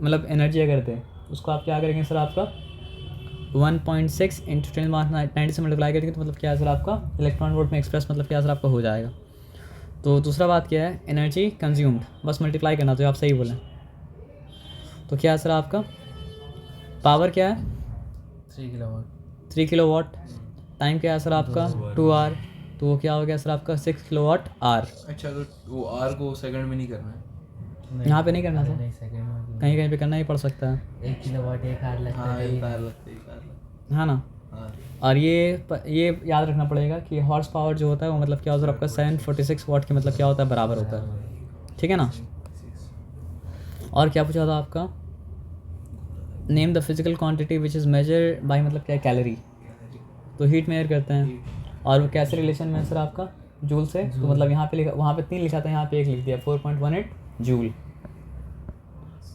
मतलब एनर्जी अगर दे, उसको आप क्या करेंगे सर आपका 1.6 इंटू 10⁻90 से मल्टीप्लाई करेंगे तो मतलब क्या है सर आपका इलेक्ट्रॉन वोल्ट में एक्सप्रेस मतलब क्या है सर आपका हो जाएगा। तो दूसरा बात क्या है, एनर्जी कंज्यूम्ड बस मल्टीप्लाई करना, तो आप सही बोलें। तो क्या है सर आपका पावर क्या है
3 किलोवाट
3 किलो वाट, टाइम क्या है सर आपका 2 आवर, तो वो क्या हो गया सर आपका 6 किलो वाट आर।
अच्छा तो वो आर को सेकंड में नहीं करना है।
यहाँ पे नहीं करना था,
नहीं सेकंड में
कहीं कहीं पे करना ही पड़ सकता है,
1 किलोवाट 1 आवर लगता
हाँ
है
एक कार लगता है, एक कार लगता
है ना।
है। हाँ
और ये याद रखना पड़ेगा कि हॉर्स पावर जो होता है वो मतलब क्या होता है आपका 746 वाट के मतलब क्या होता है बराबर होता है, ठीक है ना। और क्या पूछा था आपका, name the physical quantity which is measure by मतलब क्या कैलोरी, तो हीट मेजर करते हैं और वो कैसे रिलेशन में है सर आपका जूल से। तो मतलब यहाँ पे लिखा, वहाँ पे 3 लिखा था, यहाँ पे 1 लिख दिया 4.18 जूल।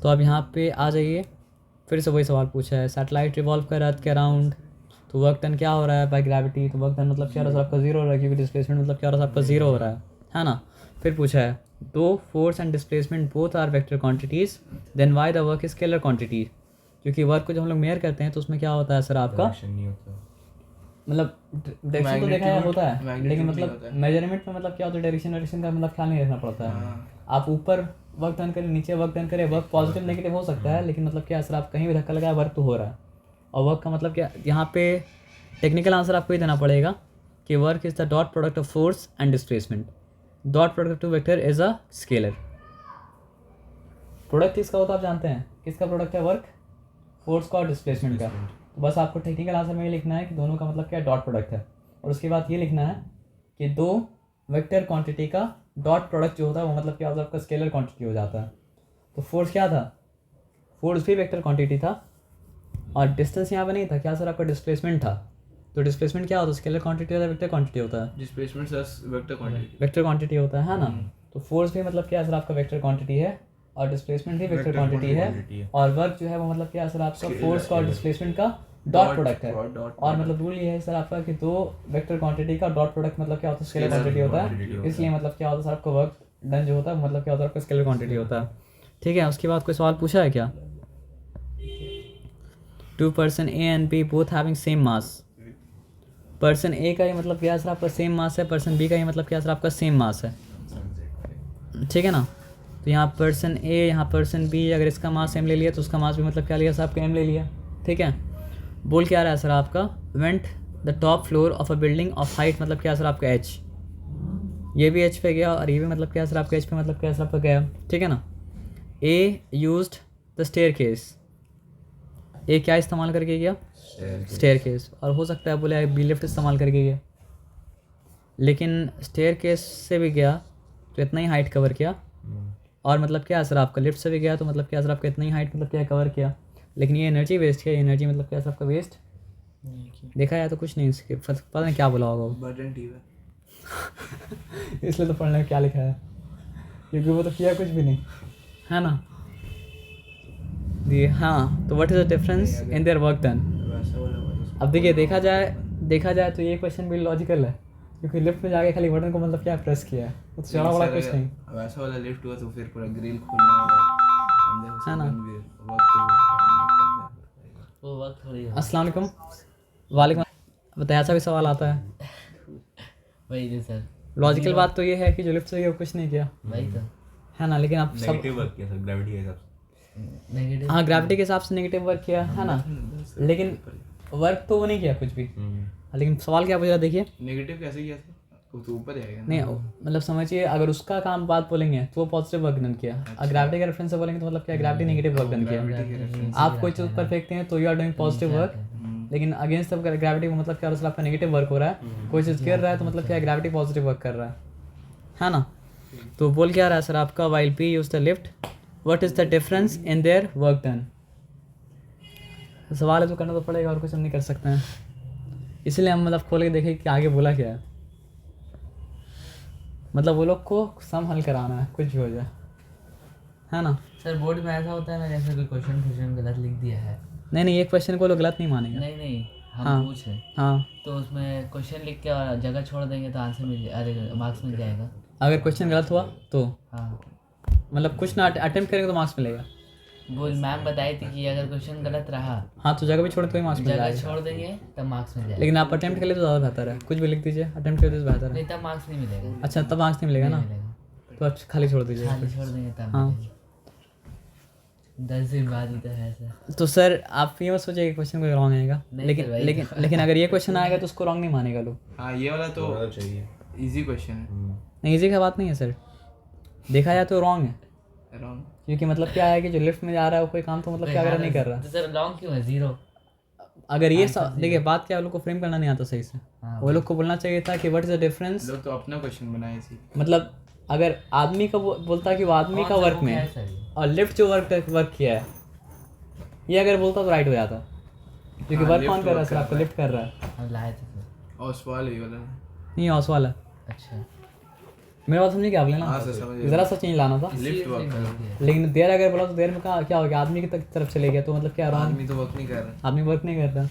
तो अब यहाँ पे आ जाइए, फिर से वही सवाल पूछा है, सैटेलाइट रिवॉल्व कर अर्थ के अराउंड, तो वर्क डन क्या हो रहा है बाय ग्रेविटी, तो वर्क डन मतलब क्या हो रहा है आपका 0 हो रहा है, क्योंकि डिस्प्लेसमेंट मतलब क्या हो रहा है आपका 0 हो रहा है ना। फिर पूछा है दो force and displacement both are vector quantities then why the work is scalar quantity, क्योंकि वर्क को जब हम लोग मेयर करते हैं तो उसमें क्या होता है सर आपका
डायरेक्शन नहीं होता।
मतलब डायरेक्शन तो देखा है होता है,
Magnitude
लेकिन
नहीं
मतलब
होता है।
मेजरमेंट में मतलब क्या होता है डायरेक्शन का मतलब ख्याल नहीं रखना पड़ता है।
हाँ।
आप ऊपर वर्क डन करें, नीचे वर्क डन करें, वर्क पॉजिटिव नेगेटिव हो सकता है, लेकिन मतलब क्या सर आप कहीं भी धक्का लगाया वर्क तो हो रहा है। और वर्क का मतलब क्या, यहाँ पे टेक्निकल आंसर आपको ये देना पड़ेगा कि work is the dot product of force and displacement, dot product of two vector is a scalar. Product किसका होता है आप जानते हैं, किसका प्रोडक्ट है वर्क, फोर्स का और डिस्प्लेसमेंट का। तो बस आपको टेक्निकल आंसर में ये लिखना है कि दोनों का मतलब क्या डॉट प्रोडक्ट है, और उसके बाद ये लिखना है कि दो वेक्टर क्वांटिटी का डॉट प्रोडक्ट जो होता है वो मतलब क्या होता है आपका स्केलर क्वांटिटी हो जाता है। तो फोर्स क्या था, फोर्स भी वेक्टर क्वांटिटी था, और डिस्टेंस यहाँ पे नहीं था, क्या सर आपका डिस्प्लेसमेंट था। तो डिस्प्लेसमेंट क्या होता है, स्केलर क्वांटिटी होता है, वेक्टर क्वांटिटी होता है,
displacement sir vector quantity.
Vector quantity होता है ना। तो फोर्स भी मतलब क्या है सर आपका वेक्टर क्वांटिटी है, और डिस्प्लेसमेंट भी वेक्टर क्वांटिटी है, और वर्क जो है वो मतलब क्या है सर आपका फोर्स का और डिस्प्लेसमेंट का डॉट प्रोडक्ट है। और मतलब रूल ये है सर आपका कि दो वेक्टर क्वांटिटी का डॉट प्रोडक्ट मतलब क्या होता है स्केलर क्वांटिटी होता है, इसलिए मतलब क्या होता है सर आपका वर्क डन जो होता है मतलब क्या होता है आपका स्केलर क्वांटिटी होता है, ठीक है। उसके बाद कोई सवाल पूछा है क्या, 2 person A and B both having same mass, person A का ही मतलब क्या है सर आपका सेम मास है, पर्सन बी का ही मतलब क्या है सर आपका सेम मास है, ठीक है ना। तो यहाँ पर्सन ए, यहाँ पर्सन बी, अगर इसका मास एम ले लिया तो उसका मास भी मतलब क्या लिया सर आपका एम ले लिया, ठीक है। बोल क्या रहा है सर आपका, went the top floor of a building of height मतलब क्या सर आपका एच, ये भी एच पे गया और ये भी मतलब क्या सर आपका एच पे मतलब क्या सर आपका गया, ठीक है ना। ए यूज्ड द स्टेयर केस, ए क्या इस्तेमाल करके गया, स्टेयर केस, और हो सकता है बोले बी लिफ्ट इस्तेमाल करके गया, लेकिन स्टेयर केस से भी गया तो इतना ही हाइट कवर किया, और मतलब क्या सर आपका लिफ्ट से भी गया तो मतलब क्या सर आपका इतना ही हाइट मतलब क्या कवर किया, लेकिन ये एनर्जी वेस्ट किया, एनर्जी मतलब क्या सर आपका वेस्ट देखा जाए तो कुछ नहीं, इसके पता नहीं क्या बोला होगा वो।
बटन टीवी
इसलिए तो पढ़ने में क्या लिखा है, क्योंकि वो तो किया कुछ भी नहीं है ना। जी हाँ, तो what is the difference in their work done.
वैसा वाला वाला
अब देखिए देखा जाए तो ये क्वेश्चन भी लॉजिकल है, क्योंकि लिफ्ट में जाके खाली बटन को मतलब क्या प्रेस किया है, वो तो चढ़ा बड़ा कुछ नहीं
वैसा वाला लिफ्ट हुआ तो फिर पूरा ग्रिल खोलना होगा अंदर से
है ना।
बंद भी वक्त
वो वक्त थोड़ी हो
अस्सलाम वालेकुम। वालेकुम। बताया ऐसा भी सवाल आता है।
वही जो सर
लॉजिकल बात तो ये है कि जो लिफ्ट से गया वो कुछ नहीं किया
वही तो
है ना, लेकिन आप सब
नेगेटिव वर्क किया सर ग्रेविटी के हिसाब से।
नेगेटिव
हाँ ग्रेविटी के हिसाब से नेगेटिव वर्क किया है ना, लेकिन वर्क तो वो नहीं किया कुछ भी। लेकिन सवाल क्या पूछ रहा देखिए,
नेगेटिव कैसे किया था, वो तो ऊपर जाएगा ना।
नहीं मतलब समझिए, अगर उसका काम बात बोलेंगे तो वो पॉजिटिव वर्क डन किया, अगर ग्रेविटी के रेफरेंस से बोलेंगे तो मतलब क्या ग्रेविटी नेगेटिव वर्क डन किया। आप कोई चीज़ ऊपर फेंकते हैं तो you are doing positive work, लेकिन अगेंस्ट ऑफ ग्रेविटी को मतलब क्या आपका नेगेटिव वर्क हो रहा है। कोई चीज़ गिर रहा है तो मतलब क्या ग्रेविटी पॉजिटिव वर्क कर रहा है ना। तो बोल क्या रहा है सर आपका, while P use the lift what is the difference in their work done. सवाल है तो करना तो पड़ेगा, और कुछ हम नहीं कर सकते हैं, इसलिए हम मतलब खोल के देखें कि आगे बोला क्या है। मतलब वो लोग को सम हल कराना है, कुछ भी हो जाए है ना।
सर बोर्ड में ऐसा होता है ना, जैसे कोई क्वेश्चन गलत लिख दिया है।
नहीं ये क्वेश्चन को लोग गलत नहीं मानेगा।
नहीं हम
हाँ।
पूछ रहे हैं
हाँ,
तो उसमें क्वेश्चन लिख के और जगह छोड़ देंगे तो आंसर मिल अरे मार्क्स मिल जाएगा।
अगर क्वेश्चन गलत हुआ तो
हाँ
मतलब कुछ ना अटेम्प्ट करेंगे तो मार्क्स मिलेगा।
वो मैम बताई थी कि अगर क्वेश्चन गलत रहा
हाँ तो जगह भी छोड़े तो ही मार्क्स मिल
जगह
जाएगा,
छोड़ देंगे तब मार्क्स मिल जाएगा।
लेकिन आप अटेम्प्ट कर लिए तो ज़्यादा बेहतर है। कुछ भी लिख दीजिए, अटेम्प्ट कर दीजिए बेहतर है।
नहीं तब मार्क्स नहीं मिलेगा।
अच्छा तब मार्क्स नहीं मिलेगा ना,
मिलेगा
तो आप खाली छोड़ दीजिए।
खाली छोड़ देंगे तब
हाँ।
मिलेगा। 10 दिन बाद ही तो है सर।
तो सर आप ये मत सोचिए कि क्वेश्चन कोई रॉन्ग आएगा,
नहीं
लेकिन
सर, वही
लेकिन
तो।
लेकिन अगर ये क्वेश्चन आएगा तो उसको रॉन्ग नहीं मानेगा लोग।
हाँ ये वाला तो
होना चाहिए।
इजी क्वेश्चन है।
नहीं इजी का बात नहीं है सर, देखा जाए तो रॉन्ग है,
अराउंड
क्योंकि मतलब क्या है कि जो लिफ्ट में जा रहा है वो कोई काम तो मतलब क्या अगर नहीं कर रहा।
तो सर लॉन्ग क्यों है 0?
अगर ये देखिए बात क्या है, वो लोग को फ्रेम करना नहीं आता सही से।
हाँ,
वो लोग को बोलना चाहिए था कि व्हाट इज द डिफरेंस,
लोग तो अपना क्वेश्चन बनाए इसी।
मतलब अगर आदमी का बोलता कि वो आदमी का वर्क में है और लिफ्ट जो वर्क किया है, ये अगर बोलता तो राइट हो जाता, क्योंकि
हाँ,
वर्क
lift
कौन कर रहा है
work
सर,
कर
आपको
रहा है।
लिफ्ट कर रहा है।
हम लाए थे सर।
और सवाल ये वाला
नहीं हॉस वाला,
अच्छा
मेरे बात समझिए क्या बोले
हाँ
ना,
सर समझ
ज़रा सा चेंज लाना था।
लिफ्ट वर्क कर रहा है।
लेकिन देर अगर बोला तो देर में क्या हो गया, आदमी की तरफ चले गया तो मतलब क्या रॉन्ग,
आदमी तो वर्क नहीं कर रहा।
आदमी वर्क नहीं करता।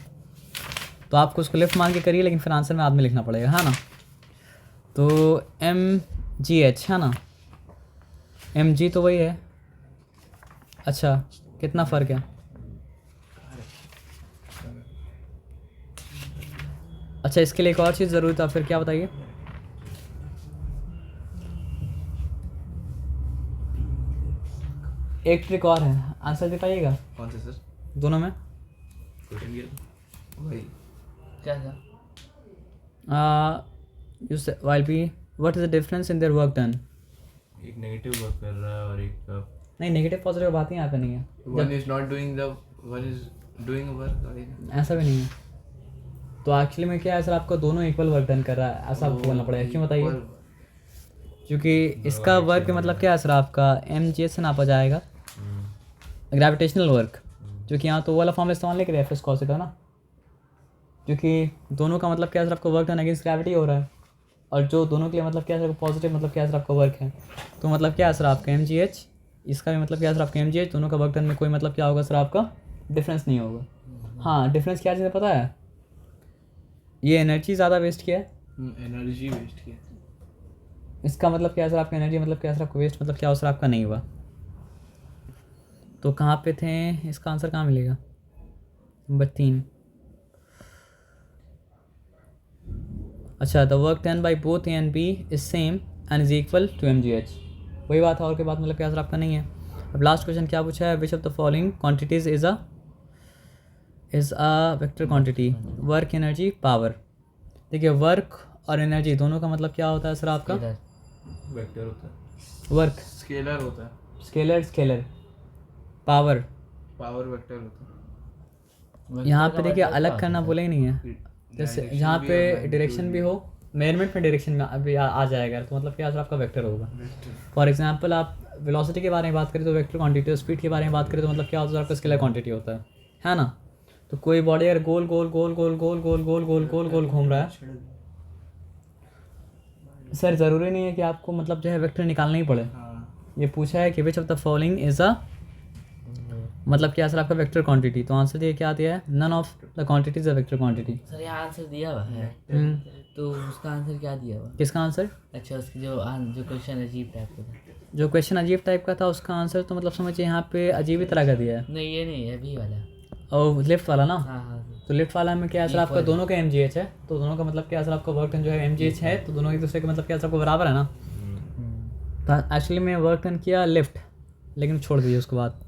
तो आपको उसको लिफ्ट मान के करिए, लेकिन फिर आंसर में आदमी लिखना पड़ेगा है ना। तो MGH है ना, MG तो वही है। अच्छा कितना फ़र्क है, अच्छा इसके लिए एक और चीज़ ज़रूरी था, फिर क्या बताइए। एक ट्रिक और है, आंसर दे पाइएगा
कौन से सर
दोनों में।
क्वेश्चन ये वही
क्या था?
Use while be what is the difference in their work done.
एक नेगेटिव वर्क कर रहा है और एक
नहीं नेगेटिव पॉजिटिव बात ही यहाँ पे नहीं है,
one is not doing the one is doing work.
ऐसा भी नहीं है। तो एक्चुअली में क्या है सर, आपको दोनों इक्वल वर्क डन कर रहा है, ऐसा आपको बोलना पड़ेगा। क्यों बताइए, क्योंकि इसका वर्क मतलब क्या है सर, आपका MGH से नापा जाएगा ग्रेविटेशनल वर्क, जो कि यहाँ तो वो वाला फॉर्म इस्तेमाल नहीं करें एफ एस कॉस है ना, क्योंकि दोनों का मतलब क्या है सर, आपको वर्क डन अगेंस्ट ग्रेविटी हो रहा है, और जो दोनों के लिए मतलब क्या है सर पॉजिटिव मतलब क्या है सर आपका वर्क है। तो मतलब क्या है सर आपका MGH, इसका भी मतलब क्या है सर आपका MGH, दोनों का वर्क डन में कोई मतलब क्या होगा सर आपका डिफरेंस नहीं होगा। हाँ डिफरेंस क्या चीज़ पता है, ये एनर्जी ज़्यादा वेस्ट किया है,
एनर्जी वेस्ट किया।
इसका मतलब क्या है सर आपका एनर्जी मतलब क्या है सर आपको वेस्ट मतलब क्या हो सर आपका नहीं हुआ। तो कहाँ पे थे, इसका आंसर कहाँ मिलेगा, नंबर 3। अच्छा the work done by both A and B is same and is equal to MGH, वही बात है और कोई बात मतलब क्या सर आपका नहीं है। अब लास्ट क्वेश्चन क्या पूछा है, which of the following quantities is a vector quantity, work energy power. देखिए वर्क और एनर्जी दोनों का मतलब क्या होता है सर आपका,
इधर
वेक्टर होता है।
वर्क
स्केलर होता है,
स्केलर पावर।
पावर वेक्टर होता है।
यहाँ पे देखिए अलग करना बोले ही नहीं है, जैसे जहाँ पे डायरेक्शन भी हो मेजरमेंट में डायरेक्शन में अभी आ जाएगा तो मतलब क्या सर आपका वेक्टर होगा। फॉर एग्जांपल आप वेलोसिटी के बारे में बात करें तो वेक्टर क्वांटिटी, स्पीड के बारे में बात करें तो मतलब क्या होता है आपका स्केलर क्वांटिटी होता है ना। तो कोई बॉडी अगर गोल गोल गोल गोल गोल गोल गोल गोल गोल गोल घूम रहा है सर, ज़रूरी नहीं है कि आपको मतलब जो है वेक्टर निकालना ही पड़े। ये पूछा है कि विच of the following is a मतलब क्या सर आपका वेक्टर क्वांटिटी, तो आंसर ये क्या दिया है, none of the quantity is a vector quantity.
Sir यहाँ आंसर दिया हुआ है तो उसका आंसर क्या दिया हुआ?
किसका आंसर?
अच्छा उसकी जो क्वेश्चन अजीब टाइप का था,
जो क्वेश्चन अजीब टाइप का था उसका आंसर तो मतलब समझिए यहाँ पे अजीब ही तरह का दिया है।
नहीं ये नहीं है, बी वाला।
और लिफ्ट वाला ना,
हाँ हाँ
तो लिफ्ट वाला में क्या सर आपका दोनों का MGH है, तो दोनों का मतलब क्या सर आपका वर्क टन जो है MGH है, तो दोनों एक दूसरे के मतलब क्या सर आपको बराबर है ना। तो एक्चुअली मैं वर्क टन किया लिफ्ट, लेकिन छोड़ दीजिए उसके बाद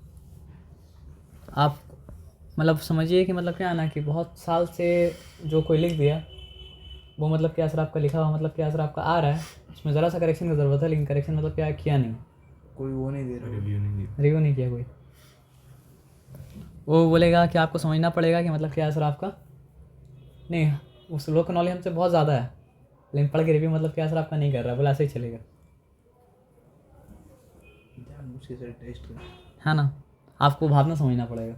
आप मतलब समझिए कि मतलब क्या है ना कि बहुत साल से जो कोई लिख दिया वो मतलब क्या सर आपका लिखा हुआ मतलब क्या सर आपका आ रहा है, उसमें ज़रा सा करेक्शन की ज़रूरत है, लेकिन करेक्शन मतलब क्या किया नहीं,
कोई वो नहीं दे रहा,
रिव्यू नहीं किया कोई। वो बोलेगा कि आपको समझना पड़ेगा कि मतलब क्या है सर आपका, नहीं उस लोग का नॉलेज हमसे बहुत ज़्यादा है, लेकिन पढ़ के रिव्यू मतलब क्या सर आपका नहीं कर रहा है, बोला ऐसे ही चलेगा,
मुझसे सर टेस्ट कर।
है ना। आपको भावना समझना पड़ेगा।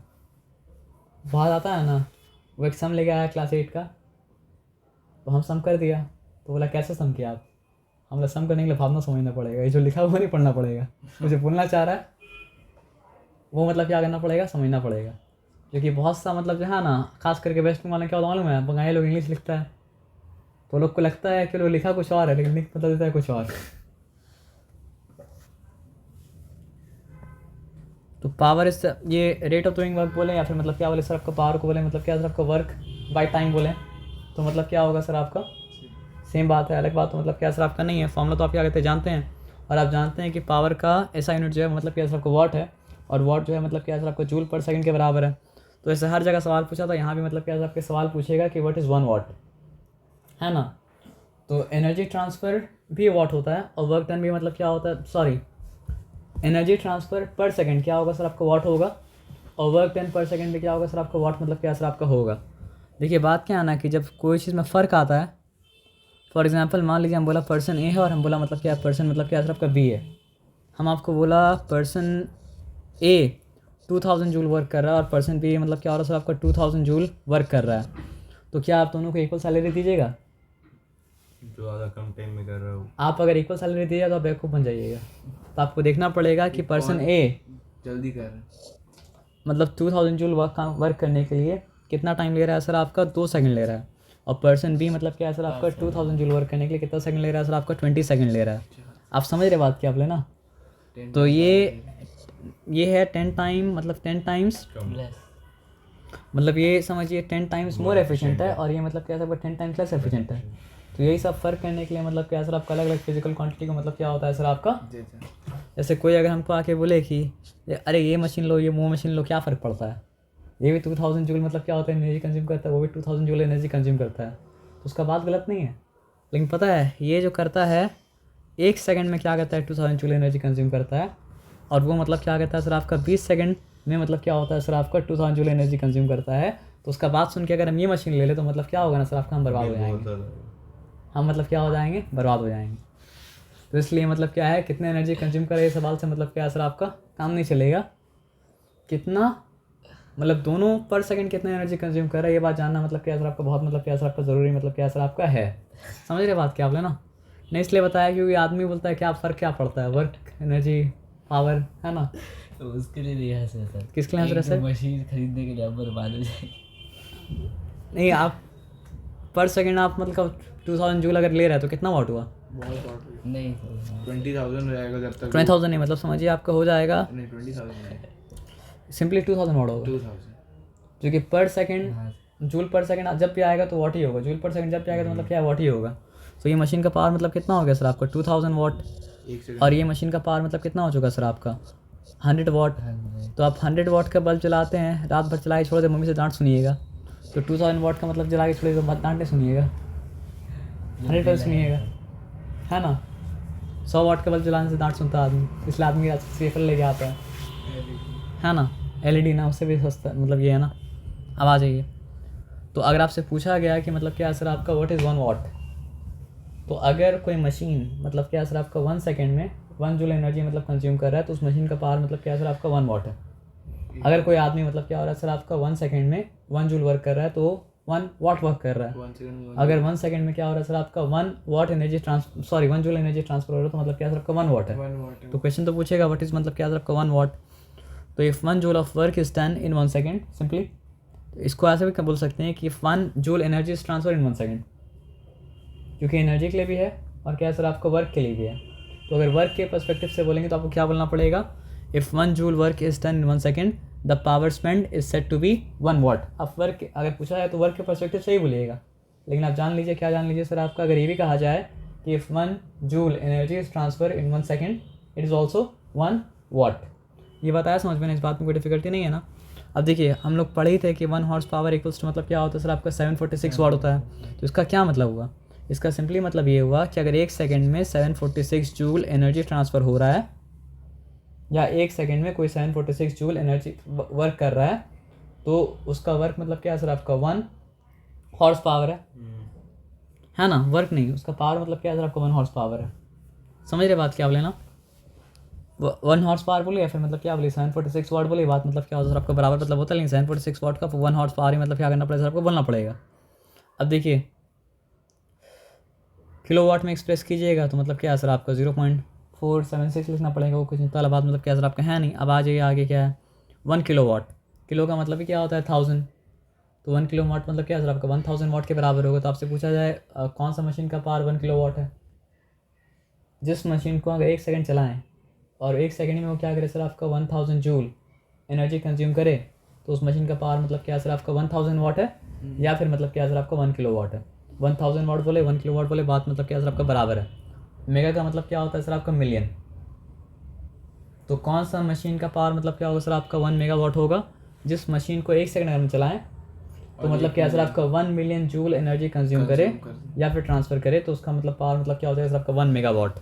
बहुत आता है ना, वो एक सम लेके आया क्लास 8 का, तो हम सम कर दिया, तो बोला कैसे सम किया आप, हम बोला सम करने के लिए भावना समझना पड़ेगा, ये जो लिखा हुआ नहीं पढ़ना पड़ेगा, मुझे बोलना चाह रहा है वो मतलब क्या करना पड़ेगा, समझना पड़ेगा। क्योंकि बहुत सा मतलब जो है ना, खास करके वेस्ट बंगाल में क्या होता मालूम है, बंगाली लोग इंग्लिश लिखता है तो लोग को लगता है कि लोग लिखा कुछ और है लेकिन लिख मतलब देता है कुछ और। तो पावर इस ये रेट ऑफ डूइंग वर्क बोले या फिर मतलब क्या बोले सर आपका पावर को बोले मतलब क्या सर आपका वर्क बाय टाइम बोले, तो मतलब क्या होगा सर आपका, सेम बात है, अलग बात तो मतलब क्या सर आपका नहीं है। फॉर्मूला तो आप क्या कहते हैं जानते हैं, और आप जानते हैं कि पावर का ऐसा यूनिट जो है मतलब क्या सर आपको वॉट है, और वॉट जो है मतलब क्या सर आपको जूल पर सेकंड के बराबर है। तो ऐसे हर जगह सवाल पूछा था, यहाँ भी मतलब क्या सर आपके सवाल पूछेगा कि व्हाट इज़ 1 वॉट, है ना। तो एनर्जी ट्रांसफ़र भी वॉट होता है और वर्क डन भी मतलब क्या होता है, सॉरी एनर्जी ट्रांसफ़र पर सेकंड क्या होगा सर आपका वॉट होगा, और वर्क डन पर सेकंड भी क्या होगा सर आपका वॉट मतलब क्या सर आपका होगा। देखिए बात क्या है ना कि जब कोई चीज़ में फ़र्क आता है, फॉर एग्जांपल मान लीजिए हम बोला पर्सन ए है और हम बोला मतलब क्या पर्सन मतलब क्या सर आपका बी है, हम आपको बोला पर्सन ए 2000 जूल वर्क कर रहा है और पर्सन बी मतलब क्या हो रहा है सर आपका 2000 जूल वर्क कर रहा है, तो क्या आप दोनों को इक्वल सैलरी दीजिएगा?
जो ज़्यादा कम टाइम में कर रहा हो।
आप अगर इक्वल सैलरी दीजिएगा तो आप बेवकूफ़ बन जाइएगा। तो आपको देखना पड़ेगा कि पर्सन ए
जल्दी कर रहे हैं,
मतलब 2000 जूल वर्क करने के लिए कितना टाइम ले रहा है सर आपका, 2 सेकंड ले रहा है, और पर्सन बी मतलब क्या है सर आपका 2000 जूल वर्क करने के लिए कितना सेकंड ले रहा है सर आपका, 20 सेकंड ले रहा है। आप समझ रहे बात क्या आप लेना। तो ये है 10 टाइम मतलब 10 टाइम्स
लेस।
मतलब ये समझिए 10 टाइम्स मोर एफिशिएंट है, और ये मतलब क्या सर 10 टाइम्स लेस एफिशिएंट है। तो यही सब फ़र्क करने के लिए मतलब क्या सर आपका अलग अलग फिजिकल क्वांटिटी का मतलब क्या होता है सर आपका। जैसे कोई अगर हमको आके बोले कि अरे ये मशीन लो ये वो मशीन लो, क्या फ़र्क पड़ता है, ये भी 2000 जूल मतलब क्या होता है एनर्जी कंज्यूम करता है, वो भी 2000 जूल एनर्जी कंज्यूम करता है, तो उसका बात गलत नहीं है। लेकिन पता है ये जो करता है 1 सेकंड में क्या करता है 2000 जूल एनर्जी कंज्यूम करता है, और वो मतलब क्या करता है सर आपका 20 सेकंड में मतलब क्या होता है सर आपका 2000 जूल एनर्जी कंज्यूम करता है। तो उसका बात सुन के अगर हम ये मशीन ले लें तो मतलब क्या होगा ना सर आपका, हम बर्बाद हो जाएंगे, हम मतलब क्या हो जाएंगे, बर्बाद हो जाएंगे। तो इसलिए मतलब क्या है कितने एनर्जी कंज्यूम करे इस सवाल से मतलब क्या सर आपका काम नहीं चलेगा, कितना मतलब दोनों पर सेकंड कितना एनर्जी कंज्यूम कर रहा है ये बात जानना मतलब क्या सर आपका बहुत मतलब क्या सर आपका ज़रूरी मतलब क्या सर आपका है। समझ रहे बात क्या आप लेना, नहीं इसलिए बताया क्योंकि आदमी बोलता है क्या फ़र्क क्या पड़ता है, वर्क एनर्जी पावर, है ना।
तो उसके लिए नहीं हंस रहे सर,
किसके लिए हंस रहे सर?
मशीन खरीदने के लिए अब बर्बाद हो जाए।
नहीं आप पर सेकंड आप मतलब 2000 जूल अगर ले रहे हैं तो कितना वाट हुआ,
बहुत शॉर्ट
नहीं
20,000 हो जाएगा जब तक
20,000 नहीं मतलब समझिए आपका हो जाएगा
नहीं 20,000
सिंपली 2000 वाट होगा,
2000
जो कि पर सेकंड जूल पर सेकंड जब भी आएगा तो वाट ही होगा, जूल पर सेकंड जब भी आएगा तो मतलब क्या वाट ही होगा। तो ये मशीन का पावर मतलब कितना हो गया सर आपका 2000 वाट,
1 सेकंड
और ये मशीन का पावर मतलब कितना हो चुका सर आपका 100 वाट। तो आप 100 वाट का बल्ब चलाते हैं, रात भर चला के छोड़ दे, मम्मी से डांट सुनिएगा, तो 2000 वाट का मतलब जला के छोड़िए तो डांट नहीं सुनिएगा, 100 वाट सुनिएगा, है ना। 100 वाट का बल्ब जलाने से डांट सुनता आदमी, इसलिए आदमी सेफर लेके आता है ना। LED ना उससे भी सस्ता मतलब ये है ना। अब आ जाइए, तो अगर आपसे पूछा गया कि मतलब क्या सर आपका व्हाट इज़ 1 वाट, तो अगर कोई मशीन मतलब क्या सर आपका 1 सेकेंड में 1 जूल एनर्जी मतलब कंज्यूम कर रहा है तो उस मशीन का पावर मतलब क्या सर आपका 1 वाट है। अगर कोई आदमी मतलब क्या हो रहा है सर आपका 1 सेकेंड में 1 जूल वर्क कर रहा है तो 1 वाट वर्क कर रहा है।
1 सेकंड
अगर 1 सेकेंड में क्या हो रहा है सर आपका 1 वाट एनर्जी 1 जूल एनर्जी ट्रांसफर हो रहा है तो मतलब क्या सर आपका 1 वाट है।
1 वाट
तो क्वेश्चन तो पूछेगा व्हाट इज मतलब क्या सर आपका 1 वाट। तो if 1 joule of work is done in 1 second simply, इसको ऐसे भी बोल सकते हैं कि if 1 joule energy is transfer in 1 second, क्योंकि एनर्जी के लिए भी है और क्या सर आपको वर्क के लिए भी है। तो अगर वर्क के पर्सपेक्टिव से बोलेंगे तो आपको क्या बोलना पड़ेगा, if 1 joule work is done in 1 second the power spend is set to be 1 watt. अब वर्क अगर पूछा जाए तो वर्क के पर्सपेक्टिव से ही बोलिएगा, लेकिन आप जान लीजिए क्या जान लीजिए सर आपका, अगर ये भी कहा जाए कि if 1 joule energy is transfer in 1 second it is also 1 वाट। ये बताया समझ में, इस बात में कोई डिफिकल्टी नहीं है ना। अब देखिए हम लोग पढ़े ही थे कि 1 हॉर्स पावर इक्वल्स टू मतलब क्या होता है सर आपका 746 वाट होता है। तो इसका क्या मतलब हुआ, इसका सिंपली मतलब ये हुआ कि अगर 1 सेकेंड में 746 जूल एनर्जी ट्रांसफ़र हो रहा है या 1 सेकेंड में कोई 746 जूल एनर्जी वर्क कर रहा है तो उसका वर्क मतलब क्या है सर आपका 1 हॉर्स पावर है ना, वर्क नहीं, उसका पावर मतलब क्या है सर आपका 1 हॉर्स पावर है। समझ रहे बात क्या बोले ना, 1 हॉर्स पावर बोले या फिर मतलब क्या बोले 746 वाट बोले, बात मतलब क्या होता है सर आपका बराबर मतलब होता है, लेकिन 746 वाट का 1 हॉर्स पावर ही मतलब क्या करना पड़ेगा सर आपको बोलना पड़ेगा। अब देखिए किलोवाट में एक्सप्रेस कीजिएगा तो मतलब क्या है सर आपका 0.476 लिखना पड़ेगा, वो कुछ नहीं वाला बात मतलब क्या सर आपका है नहीं। अब आ जाइए आगे क्या है 1 किलोवाट, किलो का मतलब ही क्या होता है 1000, तो 1 किलोवाट मतलब क्या है सर आपका 1000 वाट के बराबर होगा। तो आपसे पूछा जाए कौन सा मशीन का पावर 1 किलोवाट है, जिस मशीन को अगर 1 सेकेंड चलाएँ और 1 सेकेंड में वो क्या करे सर आपका 1000 जूल एनर्जी कंज्यूम करे तो उस मशीन का पावर मतलब क्या सर आपका 1000 वाट है या फिर मतलब क्या सर आपका 1 किलोवाट है। 1000 वाट बोले 1 किलोवाट बोले, बात मतलब क्या सर आपका बराबर है। मेगा का मतलब क्या होता है सर आपका मिलियन, तो कौन सा मशीन का पावर मतलब क्या होगा सर आपका 1 मेगावाट होगा, जिस मशीन को 1 सेकंड अगर हम चलाएं तो मतलब क्या सर आपका 1 मिलियन जूल एनर्जी कंज्यूम करे या फिर ट्रांसफ़र करे तो उसका मतलब पावर मतलब क्या होता है सर आपका 1 मेगावाट।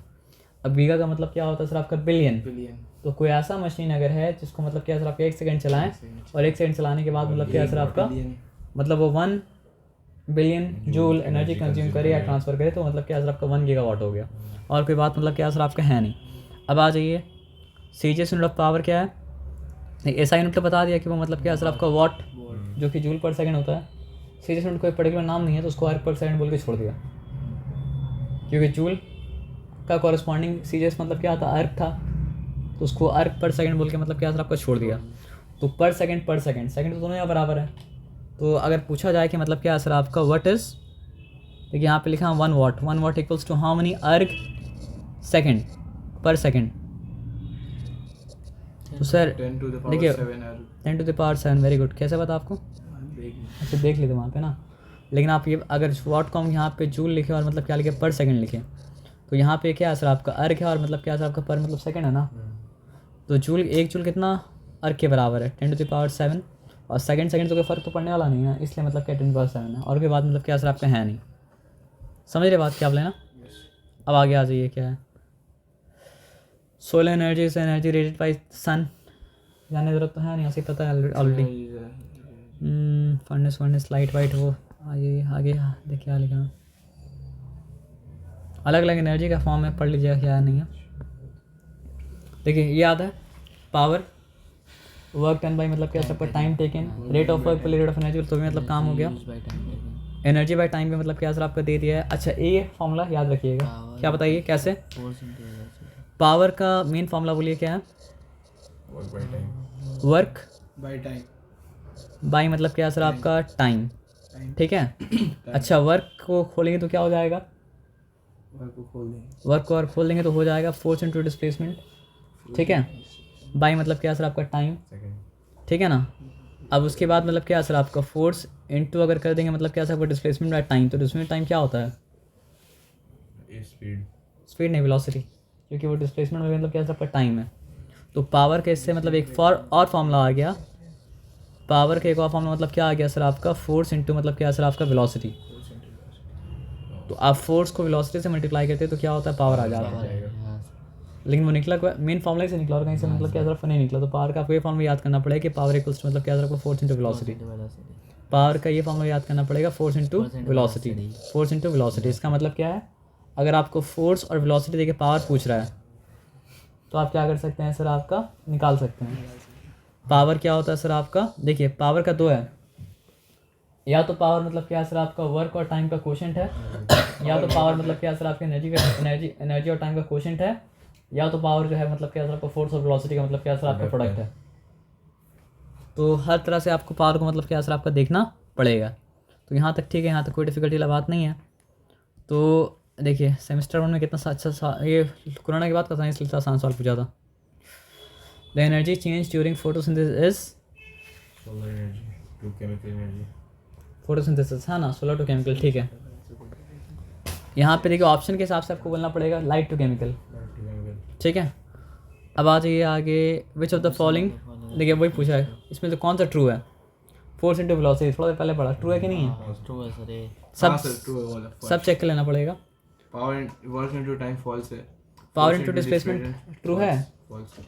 अब गीगा का मतलब क्या होता है सर आपका बिलियन, तो कोई ऐसा मशीन अगर है जिसको मतलब क्या सर आपका 1 सेकंड चलाएं और 1 सेकंड चलाने के बाद मतलब क्या सर आपका मतलब वो 1 बिलियन जूल एनर्जी कंज्यूम करे या ट्रांसफ़र करे तो मतलब क्या सर आपका 1 गीगावाट हो गया, और कोई बात मतलब क्या सर आपका है नहीं। अब आ जाइए सीजीएस यूनिट ऑफ पावर क्या है, ऐसा यूनिट तो बता दिया कि वो मतलब क्या सर आपका वाट जो कि जूल पर सेकंड होता है। सीजीएस यूनिट कोई पर्टिकुलर नाम नहीं है तो उसको अर्ग पर सेकंड बोल के छोड़ दिया, क्योंकि जूल का कॉरस्पॉन्डिंग सीजीएस मतलब क्या था अर्ग था, तो उसको अर्ग पर सेकंड बोल के मतलब क्या सर आपका छोड़ दिया। तो पर सेकंड सेकंड तो दोनों यहाँ बराबर है। तो अगर पूछा जाए कि मतलब क्या सर आपका व्हाट इज़, देखिए यहाँ पे लिखा है 1 वाट इक्वल्स टू हाउ मनी अर्ग सेकंड पर सेकंड। तो सर
10 to the power
देखिए
7 अर्ग
10 to the power 7, very good. कैसे पता आपको, अच्छा देख लेते वहाँ पे ना, लेकिन आप ये अगर वाट को हम यहाँ पे जूल लिखे और मतलब क्या लिखे पर सेकंड लिखे तो यहाँ पे क्या है सर आपका अर्ग है और मतलब क्या सर आपका पर मतलब सेकंड है ना, तो जूल 1 जूल कितना अर्ग के बराबर है 10 to the power 7, और सेकंड तो कोई फ़र्क तो पड़ने वाला नहीं है, इसलिए मतलब क्या 10 to the power 7 है, और कोई बात मतलब क्या सर आपका है नहीं। समझ रहे बात क्या आप लेना। अब आगे आ जाइए क्या है सोलर एनर्जी से एनर्जी रेटेड बाई सन, जाने ज़रूरत तो है नहीं, ऐसे ही पता है ऑलरेडी। फर्नेस लाइट वाइट वो आगे देखिए क्या लिखा, अलग अलग एनर्जी का फॉर्म है, पढ़ लीजिएगा क्या नहीं है। देखिए ये याद है पावर वर्क डन बाई मतलब क्या सबका time taken, rate of work पर रेट ऑफ एनर्जी, तो भी मतलब काम हो गया। एनर्जी बाय टाइम पे मतलब क्या सर आपका दे दिया है। अच्छा ये फॉर्मूला याद रखिएगा, क्या बताइए कैसे, पावर का मेन फॉर्मूला बोलिए क्या है, वर्क
बाय टाइम,
बाई मतलब क्या सर आपका टाइम, ठीक है। अच्छा वर्क को खोलेंगे तो क्या हो जाएगा,
वर्क को खोल देंगे,
वर्क को और खोल देंगे तो हो जाएगा फोर्स इंटू डिस्प्लेसमेंट, ठीक है। बाई मतलब क्या सर आपका टाइम, ठीक है ना। अब उसके बाद मतलब क्या सर आपका फोर्स इंटू अगर कर देंगे मतलब क्या सर आपका डिस्प्लेसमेंट बाय टाइम, तो डिस्प्लेसमेंट टाइम क्या होता है, स्पीड नहीं वेलोसिटी, क्योंकि वो डिस्प्लेसमेंट में मतलब क्या सर आपका टाइम है। तो पावर के इससे मतलब एक और फार्मूला आ गया, पावर का एक और फार्मूला मतलब क्या आ गया सर आपका फोर्स इंटू मतलब क्या सर आपका वेलोसिटी। तो आप फोर्स को वेलोसिटी से मल्टीप्लाई करते हैं तो क्या होता है पावर आ जाता है, लेकिन वो निकला मेन फार्मूला से निकला और कहीं से मतलब क्या तरफ नहीं निकला। तो पावर का आपको ये फार्मूला याद करना पड़ेगा कि पावर इक्वल्स मतलब क्या तरफ फोर्स इंटू वेलोसिटी, पावर का ये फार्मूला याद करना पड़ेगा force into velocity, force into velocity. इसका मतलब क्या है, अगर आपको फोर्स और वेलोसिटी देके पावर पूछ रहा है तो आप क्या कर सकते हैं सर, आपका निकाल सकते हैं। पावर क्या होता है सर आपका, देखिए पावर का दो है, या तो पावर मतलब क्या है सर आपका वर्क और टाइम का कोशेंट है, या तो पावर मतलब क्या है सर आपका एनर्जी और टाइम का कोशेंट है, या तो पावर जो है मतलब क्या है सर आपका फोर्स और वेलोसिटी का मतलब क्या है सर आपका प्रोडक्ट है। तो हर तरह से आपको पावर को मतलब क्या है सर आपका देखना पड़ेगा। तो यहाँ तक ठीक है, यहाँ तक कोई डिफिकल्टी वाला बात नहीं है। तो देखिए सेमेस्टर 1 में कितना अच्छा ये कोरोना के बाद का साइंस लिखता आसान सवाल पूछा था। The energy change during photosynthesis is
Solar energy to chemical energy.
Photosynthesis, है ना, सोलर टू केमिकल, ठीक है। यहाँ पे देखिए ऑप्शन के हिसाब से आपको बोलना पड़ेगा light to chemical,
Light to chemical.
ठीक है। अब आ जाइए आगे, विच ऑफ द फॉलोइंग, देखिए वही पूछा है इसमें, तो कौन सा ट्रू है, फोर्स इंटू वेलोसिटी, थोड़ा पहले पढ़ा, ट्रू है कि नहीं है,
ट्रू है सर ये।
हाँ
सब
सर, ट्रू है वाला।
सब चेक कर लेना पड़ेगा।
Power work into time false है।
पावर इंटू डिस्प्लेसमेंट ट्रू है,
फॉल्स है।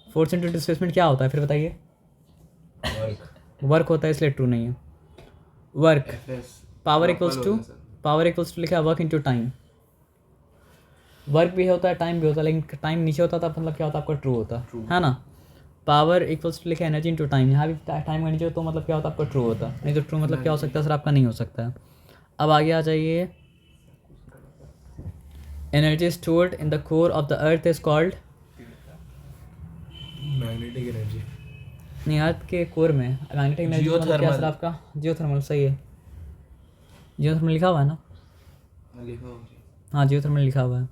फोर्स इंटू डिस्प्लेसमेंट क्या होता है फिर बताइए,
Work.
वर्क होता है इसलिए ट्रू नहीं है। Work
FS
power
proper
equals to,
होता है सर।
पावर इक्वल्स टू लिखा है वर्क इंटू टाइम, वर्क भी होता है टाइम भी होता है, लेकिन टाइम नीचे होता था मतलब क्या होता है आपका ट्रू होता है ना। पावर इक्वल्स टू लिखा है एनर्जी इंटू टाइम, यहाँ भी टाइम का नीचे हो तो मतलब क्या होता है आपका ट्रू होता, नहीं तो ट्रू मतलब क्या हो सकता है सर आपका नहीं हो सकता है। अब आगे आ जाइए, energy stored in the core of the earth is called,
Magnetic energy.
नहीं अर्थ के कोर में मैग्नेटिक एनर्जी मतलब क्या सर आपका, जियोथर्मल, सही है, जियोथर्मल लिखा हुआ है ना,
लिखा हो।
हाँ जियोथर्मल लिखा हुआ है।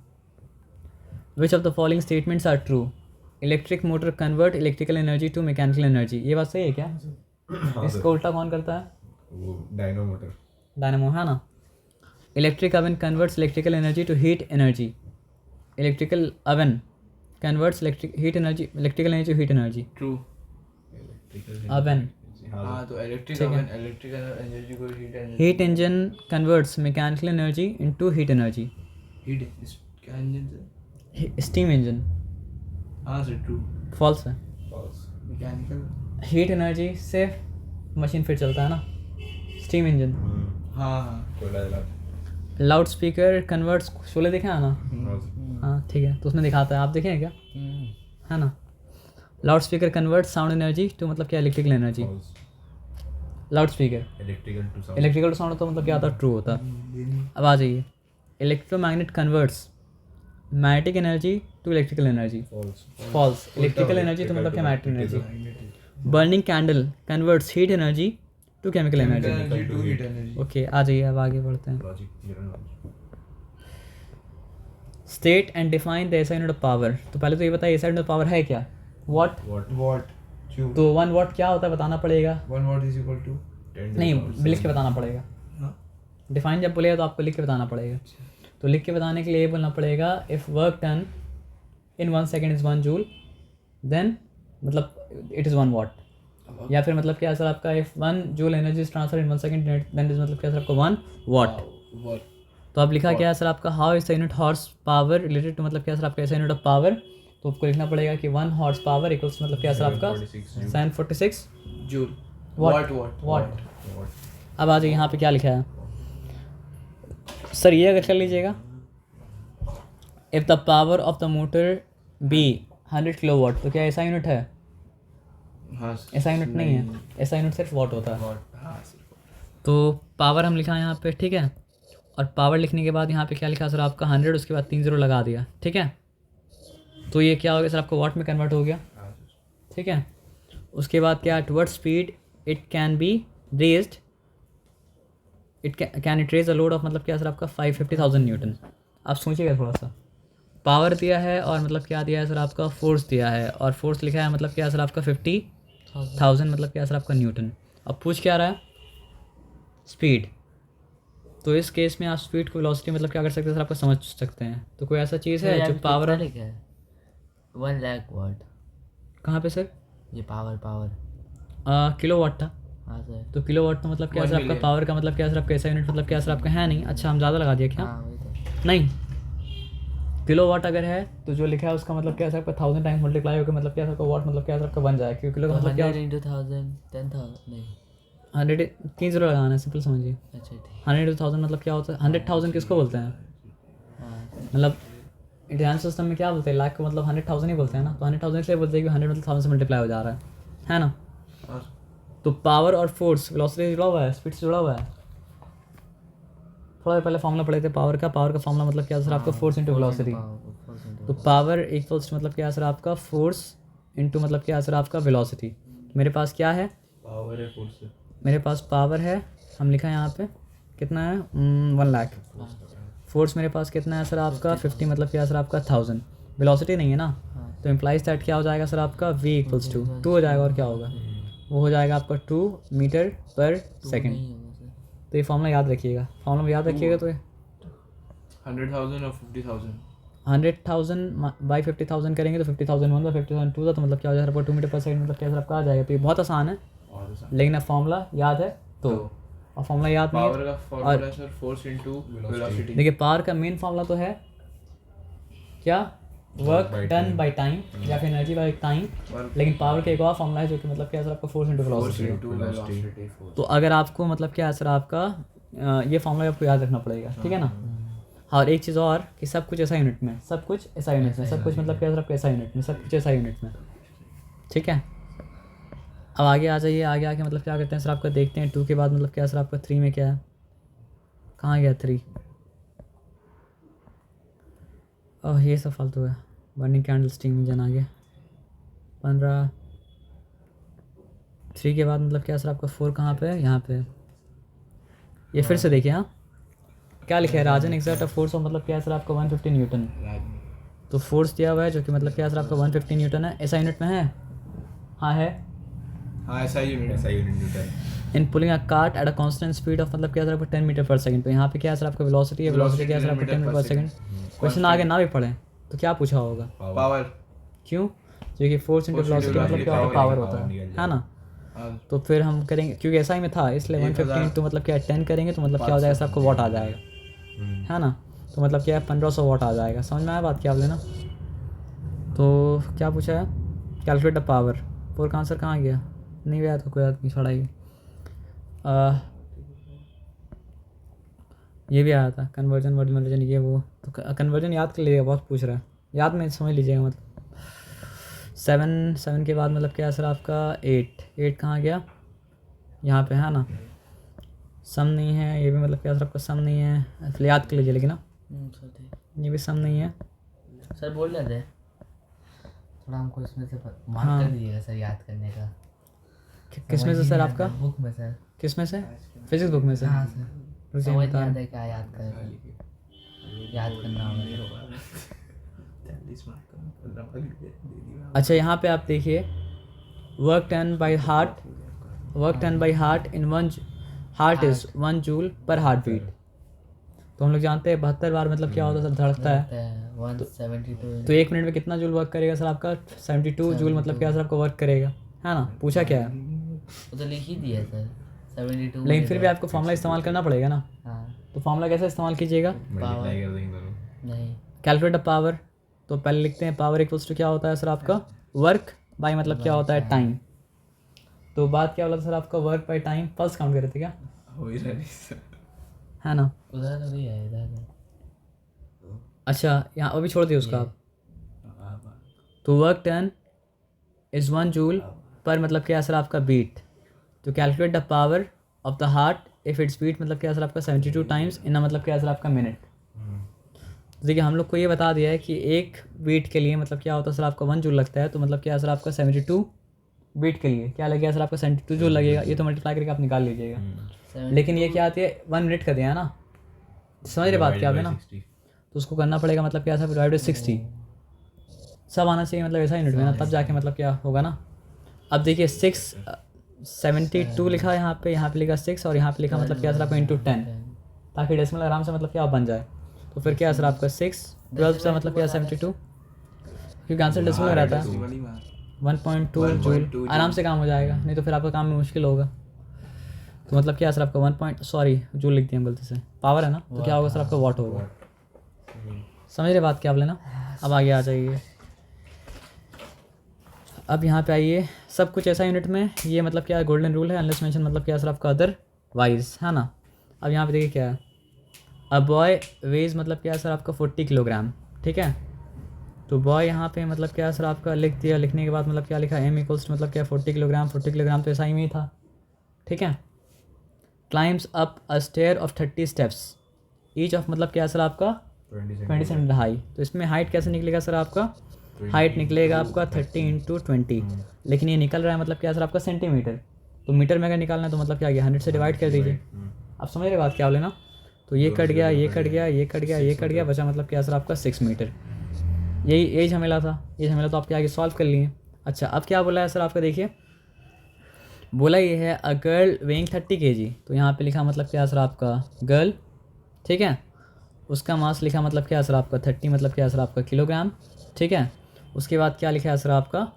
Which of the following statements are true, electric motor convert electrical energy to mechanical energy, ये बात सही है क्या,
हाँ
इसको उल्टा कौन करता है,
वो डायनोमीटर.
डायनामो, है ना। Electric oven converts electrical energy to heat energy, electrical oven converts electrical energy to heat energy,
true.
Oven.
हाँ तो इलेक्ट्रिक
ठीक है।
ओवन इलेक्ट्रिकल एनर्जी को heat energy,
heat engine converts mechanical energy into heat energy,
heat क्या engine sir?
Steam engine,
हाँ sir, true.
False है।
False.
Mechanical,
heat energy से machine फिर चलता है ना, स्टीम इंजन।
हाँ हाँ।
कोयला जला.
लाउड स्पीकर कन्वर्ट्स, शोले देखे हैं ना, हाँ ठीक है, तो उसमें दिखाता है, आप देखें क्या, है ना। Loud speaker convert sound energy to मतलब क्या, electrical energy,
False.
Loud speaker
Electrical to sound.
Electrical to sound तो मतलब क्या होता है, ट्रू होता। अब आ जाइए, electromagnet converts magnetic energy to electrical energy,
False.
False, electrical energy तो मतलब क्या, magnetic energy. Burning candle converts heat energy to chemical energy,
energy to heat energy.
Okay आ जाइए अब आगे बढ़ते हैं।
Logic. General logic.
State and define the SI unit of power, तो पहले तो ये बताइए एसआई यूनिट ऑफ पावर है क्या, वॉट,
What?
What cube.
तो 1 वॉट क्या होता है बताना पड़ेगा,
1 watt is equal to,
10 to
नहीं
the power
लिख के
7.
बताना पड़ेगा,
हाँ
डिफाइन जब बोलेगा तो आपको लिख के बताना पड़ेगा। तो लिख के बताने के लिए ये बोलना पड़ेगा, if work done in 1 second is 1 joule, then मतलब इट इज़ 1 वॉट, या फिर मतलब क्या सर आपका, if 1 joule energy is transfer in 1 second then is मतलब क्या सर आपका 1 वॉट।
वॉट।
तो अब लिखा क्या है सर आपका, how is the unit horsepower related to मतलब क्या सर आपका ऐसा यूनिट ऑफ पावर, तो आपको लिखना पड़ेगा कि 1 हॉर्स पावर इक्वल्स मतलब क्या सर आपका
746
746
joule.
Watt.
What
what.
What?
अब आ जाइए यहाँ पे क्या लिखा है सर, ये अगर कर लीजिएगा, if the power of the motor be 100 kilowatt, तो क्या ऐसा यूनिट है,
हाँ
ऐसा यूनिट नहीं है, ऐसा यूनिट सिर्फ वाट होता है।
वॉट। हाँ सर।
तो पावर हम लिखा है यहाँ पे, ठीक है, और पावर लिखने के बाद यहाँ पे क्या लिखा सर आपका 100, उसके बाद 3 0 लगा दिया, ठीक है। तो ये क्या हो गया सर आपका वाट में कन्वर्ट हो गया, ठीक है। उसके बाद क्या, at what speed it can be raised, it can it raise a load of मतलब क्या सर आपका 550,000 न्यूटन। आप सोचिएगा थोड़ा सा, पावर दिया है और मतलब क्या दिया है सर आपका, फोर्स दिया है, और फोर्स लिखा है मतलब क्या सर आपका 50,000 मतलब क्या सर आपका न्यूटन। अब पूछ क्या रहा है, स्पीड, तो इस केस में आप स्पीड को वेलोसिटी मतलब क्या कर सकते हैं सर आपका समझ सकते हैं। तो कोई ऐसा चीज़ है जो पावर,
लिखा है 1 लाख वाट,
कहाँ पे सर,
ये पावर
किलो वाट था,
हाँ सर।
तो किलो वाट तो मतलब क्या
1
सर आपका
million।
पावर का मतलब क्या सर आपका ऐसा यूनिट मतलब क्या सर आपका है नहीं, अच्छा हम ज़्यादा लगा दिया क्या,
हाँ वही तो।
नहीं, किलो वाट अगर है तो जो लिखा है उसका मतलब क्या सर आपका 1000 टाइम्स मल्टीप्लाई होकर मतलब क्या सर आपका वाट मतलब क्या सर आपका बन जाए, क्योंकि किलो का मतलब क्या
100 into 1000 10,000 नहीं,
100 3 0 लगाना है, सिंपल समझिए,
अच्छा ठीक।
100 into 1000 मतलब क्या होता है, 100,000 किसको बोलते हैं, मतलब इंडियन सिस्टम में क्या बोलते हैं, लाख को मतलब 100,000 ही बोलते हैं ना, तो 100,000 इसलिए बोलते हैं कि 100 मतलब 1000 से मल्टीप्लाई हो जा रहा है ना।
और
तो पावर और फोर्स वेलोसिटी से जुड़ा हुआ है, स्पीड से जुड़ा हुआ है। थोड़ा पहले फॉर्मूला पढ़े थे पावर का फॉर्मूला मतलब क्या सर आपका फोर्स इंटू वेलोसिटी। तो पावर इक्वल्स मतलब क्या सर आपका फोर्स इंटू मतलब क्या सर आपका वेलोसिटी। मेरे पास क्या है,
पावर है फोर्स है।
मेरे पास पावर है, हम लिखा है यहाँ पे कितना है 1 लाख। फोर्स मेरे पास कितना है सर आपका 50 मतलब क्या सर आपका 1000। वेलोसिटी नहीं है ना, तो इम्प्लाइज दैट क्या हो जाएगा सर आपका v इक्वल्स टू 2 हो जाएगा, और क्या होगा वो हो जाएगा आपका 2 मीटर पर सेकेंड। तो ये फॉर्मूला याद रखिएगा, फॉर्मूला याद रखिएगा। तो ये
100,000 और 50,000
100,000 बाई 50,000 करेंगे तो 50,000 1 बाई 50,000 2 था, तो मतलब क्या हो जाएगा आपका 2 मीटर पर सेकंड मतलब क्या सर आपका आ जाएगा। तो ये बहुत आसान है,
और
लेकिन अब फॉर्मूला याद है तो, और फॉर्मूला याद नहीं है
पावर का formula sir force into velocity.
देखिए पावर का मेन फॉर्मूला तो है क्या, वर्क डन बाय टाइम या फिर एनर्जी बाय टाइम। लेकिन पावर का एक और फॉर्मूला है जो कि मतलब क्या है सर आपका force into
force
velocity.
Into velocity force.
तो अगर आपको मतलब क्या है सर आपका ये फॉर्मूला आपको याद रखना पड़ेगा, ठीक है ना। और एक चीज़ और कि सब कुछ ऐसा यूनिट में, सब कुछ ऐसा यूनिट में, सब कुछ मतलब क्या सर आपका ऐसा यूनिट में, सब कुछ ऐसा यूनिट में, ठीक है। अब आगे आ जाइए, आगे आके मतलब क्या करते हैं सर आपका देखते हैं 2 के बाद मतलब क्या सर आपका 3 में क्या है, कहाँ गया 3। ओह ये सब फालतू है, बर्निंग कैंडल स्टीम इंजन आ गया 15। 3 के बाद मतलब क्या सर आपका 4 कहाँ पे है, यहाँ पे। ये फिर से देखिए, हाँ क्या लिखा है, राजन एक्सर्ट अ फोर्स ऑफ मतलब क्या सर आपका 150 न्यूटन। तो फोर्स दिया हुआ है जो कि मतलब क्या सर आपका 150 न्यूटन है, ऐसा यूनिट में है, हाँ है।
हाँ ऐसा unit Newton.
In pulling a cart at a constant speed of मतलब क्या सर आपका 10 मीटर पर सेकंड। तो यहाँ पे क्या है सर आपका वेलोसिटी है, वेलोसिटी क्या है सर आपका 10 मीटर पर सेकंड। क्वेश्चन आगे ना भी पढ़ें तो क्या पूछा होगा,
पावर।
क्यों, क्योंकि फोर्स इंटू वेलोसिटी मतलब क्या होता है, पावर होता है ना। तो फिर हम करेंगे क्योंकि ऐसा ही में था, इसलिए 150 इंटू मतलब क्या 10 करेंगे तो मतलब क्या हो जाएगा सर आपको वॉट आ जाएगा, है ना। तो मतलब क्या है 1500 वॉट आ जाएगा, समझ में आया बात क्या आप लेना। तो क्या पूछा है, कैलकुलेट द पावर। 4 का आंसर कहाँ गया, नहीं गया तो कोई आदमी छोड़ाइए। ये भी आया था कन्वर्जन वर्जन ये वो, तो कन्वर्जन याद कर लीजिएगा, बहुत पूछ रहा है, याद में समझ लीजिएगा। मतलब 7 के बाद मतलब क्या है सर आपका 8 कहाँ गया, यहाँ पे है ना। सम नहीं है, ये भी मतलब क्या सर आपका सम नहीं है, इसलिए याद कर लीजिए। लेकिन ना ये भी सम नहीं है
सर, बोल रहे थे थोड़ा हमको इसमें से मार्क
हाँ।
कर दीजिएगा सर याद करने का।
किस में से सर आपका,
बुक में सर।
किस में से, फिजिक्स बुक में से।
हाँ सर,
रुकिए
समझ
बता
नहीं
रहा
आता है क्या याद कर, याद करना होगा।
अच्छा यहाँ पे आप देखिए, work done by heart, work done by heart in 1 heart is 1 joule per heartbeat. तो हम लोग जानते हैं 72 बार मतलब क्या होता है सर, धड़कता है।
172।
तो 1 मिनट में कितना जूल वर्क करेगा सर आपका, 72 जूल मतलब क्या सर आपको वर्क करेगा, है ना। पूछा क्या है,
वो तो लिख ही दिया है सर 72।
लेकिन फिर भी आपको फॉर्मूला इस्तेमाल करना पड़ेगा ना।
हाँ।
तो फॉर्मूला कैसे इस्तेमाल कीजिएगा,
मल्टीप्लाई कर देंगे दोनों।
नहीं,
कैलकुलेट द पावर। तो पहले लिखते हैं पावर इक्वल्स टू क्या होता है सर आपका, वर्क बाय मतलब क्या होता है टाइम। तो बात क्या बोला था सर आपका, work by time. Pulse count कर रहे थे क्या,
हो ही रहा सर।
है ना।
उधर तो नहीं है, इधर है।
अच्छा यहाँ अभी छोड़ दिए उसका आप। तो वर्क डन इज़ 1 जूल पर मतलब क्या है सर आपका बीट। तो calculate the power of the heart if its beat मतलब क्या है सर आपका 72 टाइम्स इन मतलब क्या है सर आपका मिनट। तो देखिए हम लोग को ये बता दिया है कि एक बीट के लिए मतलब क्या होता है सर आपका 1 जूल लगता है। तो मतलब क्या है सर आपका 72 बीट के लिए क्या लगेगा सर आपका 72 जूल लगेगा। ये तो मल्टीप्लाई करके आप निकाल लीजिएगा। लेकिन ये क्या आती है 1 मिनट का दिया है ना, समझ रहे बात क्या है ना। तो उसको करना पड़ेगा मतलब क्या सर डिवाइड बाई 60 सब आना चाहिए मतलब ऐसा यूनिट में ना, तब जाके मतलब क्या होगा ना। अब देखिए 72 लिखा है यहाँ पे लिखा 6 और यहाँ पे लिखा मतलब क्या सर आपका इंटू 10 ताकि डेसिमल आराम से मतलब क्या बन जाए। तो फिर क्या सर आपका 6 12 से मतलब क्या 72 क्योंकि आंसर डेसिमल में रहता है 1.2 जूल आराम से काम हो जाएगा। नहीं तो फिर आपका काम में मुश्किल होगा। तो मतलब क्या सर आपका 1 जूल लिख दिया हम गलती से, पावर है ना। तो क्या होगा सर आपका वॉट होगा। समझ रहे बात क्या आप लेना। अब आगे आ जाइए, अब यहाँ पे आइए, सब कुछ ऐसा यूनिट में। ये मतलब क्या है गोल्डन रूल है, अनलेस मेंशन मतलब क्या सर आपका अदरवाइज, है ना। अब यहाँ पे देखिए क्या है अ बॉय वेज मतलब क्या है सर आपका 40 किलोग्राम, ठीक है। तो बॉय यहाँ पे मतलब क्या है सर आपका लिख दिया, लिखने के बाद मतलब क्या लिखा m इक्वल्स मतलब क्या 40 किलोग्राम, 40 किलोग्राम तो ऐसा ही में ही था, ठीक है। Climbs up a stair of 30 steps each of मतलब क्या है सर आपका 20 सेंटीमीटर हाई। तो इसमें हाइट कैसे निकलेगा सर आपका, हाइट निकलेगा आपका 30 इंटू 20, लेकिन ये निकल रहा है मतलब क्या है सर आपका सेंटीमीटर, तो मीटर में अगर निकालना है तो मतलब क्या गया 100 से डिवाइड कर दीजिए। आप समझ रहे बात क्या बोले ना। तो ये कट गया, ये कट गया, ये कट गया, ये कट गया, बचा मतलब क्या है सर आपका 6 मीटर। यही झमेला था, ये झमेला तो आपके आगे सॉल्व कर लिए। अच्छा अब क्या बोला है सर आपका, देखिए बोला ये है अ गर्ल वेइंग 30 kg, तो यहाँ पे लिखा मतलब क्या है सर आपका गर्ल, ठीक है। उसका मास लिखा मतलब क्या है सर आपका 30 मतलब क्या है सर आपका किलोग्राम, ठीक है। उसके बाद क्या लिखा है सर आपका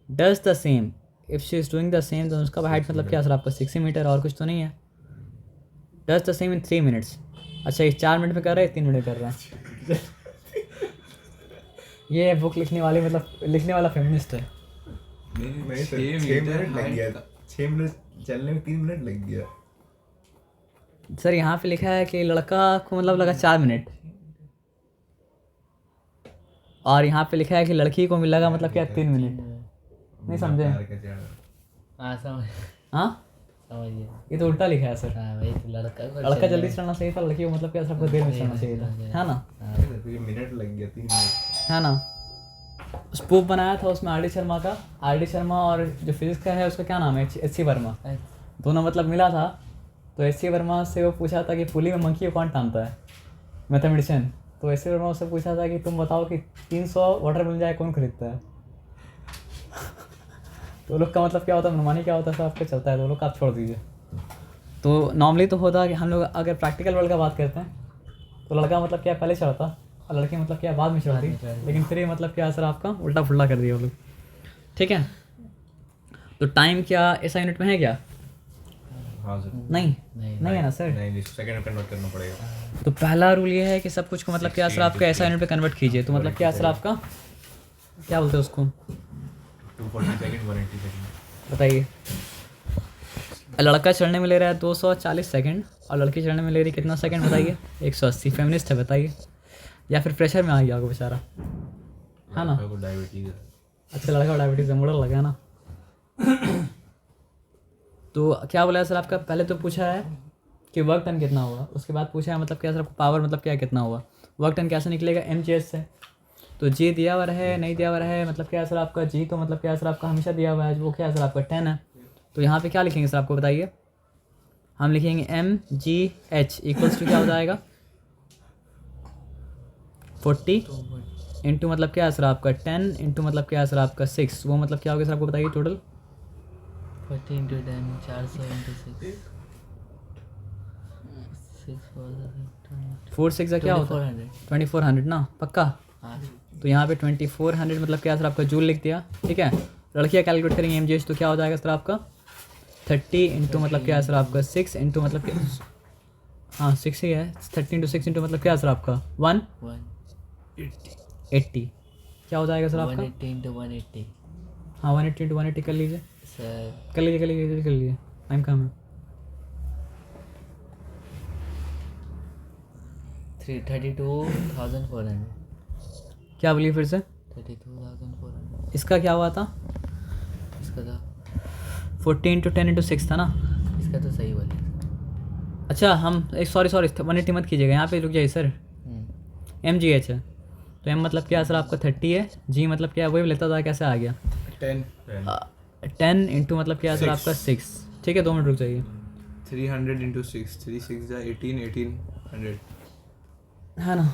does the same if she is doing the same, तो उसका हाइट मतलब क्या है सर आपका 60 मीटर, और कुछ तो नहीं है। Does the same in 3 minutes, अच्छा ये 4 मिनट में कर रहा है 3 मिनट में कर रहा है। ये बुक लिखने वाले मतलब लिखने वाला फेमिनिस्ट है।
नहीं,
6
6
मिनट
मीटर
लग गया, 6 मिनट चलने में 3 मिनट लग गया।
सर यहाँ पे लिखा है कि लड़का को मतलब लगा 4 मिनट, और यहाँ पे लिखा है कि लड़की को लगा मतलब क्या 3 मिनट। नहीं समझे?
हाँ समझ
हाँ
समझिए।
ये तो उल्टा लिखा है सर।
हाँ वही तो लड़का को
लड़का जल्दी चढ़ना चाहिए था, लड़की को मतलब क्या सबको देर में चढ़ना चाहिए था, है ना,
मिनट लग गया 3 मिनट।
है ना। स्पूप बनाया था उसमें आर डी शर्मा का, आर डी शर्मा और जो फिजिक्स का है उसका क्या नाम है एच सी वर्मा, दोनों मतलब मिला था। तो एच सी वर्मा से वो पूछा था कि पुली में मंकी को कौन टानता है, मैथमेटिशियन। तो एच सी वर्मा उससे पूछा था कि तुम बताओ कि 300 वाटर मिल जाए कौन खरीदता है। तो लोग का मतलब क्या होता है, मनमानी क्या होता है, सब आपको चलता है, तो लोग का आप छोड़ दीजिए। तो नॉर्मली तो होता है कि हम लोग अगर प्रैक्टिकल वर्ल्ड का बात करते हैं तो लड़का मतलब क्या पहले चढ़ता और लड़की मतलब क्या बाद में चढ़ती, लेकिन फिर ये मतलब क्या सर आपका उल्टा फुल्टा कर दिया वो लोग, ठीक है। तो टाइम क्या ऐसा यूनिट में है क्या?
हाँ सर।
नहीं है ना सर।
नहीं सेकंड में कन्वर्ट करना पड़ेगा।
तो पहला रूल ये है कि सब कुछ को मतलब क्या सर आपका ऐसा यूनिट पे कन्वर्ट कीजिए। तो मतलब क्या सर आपका क्या बोलते हैं उसको,
240 सेकंड 180 सेकंड
बताइए। लड़का चढ़ने में ले रहा है 240 सेकंड और लड़की चढ़ने में ले रही कितना सेकंड बताइए, 180। फेमिनिस्ट है बताइए, या फिर प्रेशर में आ गया होगा बेचारा, है ना।
को डायबिटीज है।
अच्छा लड़का डायबिटीज़ मोड़र लगा ना। तो क्या बोला है सर आपका, पहले तो पूछा है कि वर्क टन कितना होगा, उसके बाद पूछा है मतलब क्या सर आपको पावर मतलब क्या कितना होगा। वर्क टन कैसे निकलेगा, mgs से। तो जी दिया हुआ है नहीं दिया हुआ है मतलब क्या सर आपका जी, तो मतलब क्या सर आपका हमेशा दिया हुआ है, वो क्या सर आपका 10 है। तो यहाँ पे क्या लिखेंगे सर आपको बताइए, हम लिखेंगे mgh इक्वल्स टू क्या हो जाएगा 40 इंटू मतलब क्या है सर आपका 10 इंटू मतलब क्या है सर आपका 6, वो मतलब क्या होगा सर आपको बताइए टोटल
40 इंटू 10 400 इंटू 6
4 6 का क्या होता है 2400 ना, पक्का। तो यहाँ पे 2400 मतलब क्या सर आपका जूल लिख दिया, ठीक है। लड़कियाँ कैलकुलेट करेंगे एमजीएच, तो क्या हो जाएगा सर आपका 30 इंटू मतलब क्या है सर आपका 6 इंटू मतलब क्या, हाँ 6 ही है, 30 इंटू 6 इंटू मतलब क्या है सर आपका 180 क्या हो जाएगा सर आपका
180 इंटू 180
हाँ 180 इंटू 180 कर लीजिए
सर
कर लीजिए टाइम कम है।
32,400
क्या बोलिए फिर से,
32,400
इसका क्या हुआ था
इसका था
40 इंटू 10 इंटू 6 था ना।
इसका तो सही बोले
अच्छा हम एक सॉरी 180 मत कीजिएगा, यहाँ पे रुक जाइए सर। mgh है तो m मतलब क्या है सर आपका 30 है, g मतलब क्या है वही लेता था, कैसे आ गया 10 इंटू मतलब क्या है सर आपका 6, ठीक है 2 मिनट रुक जाइए।
300 into 6 3 6 जा 18 1800
है ना।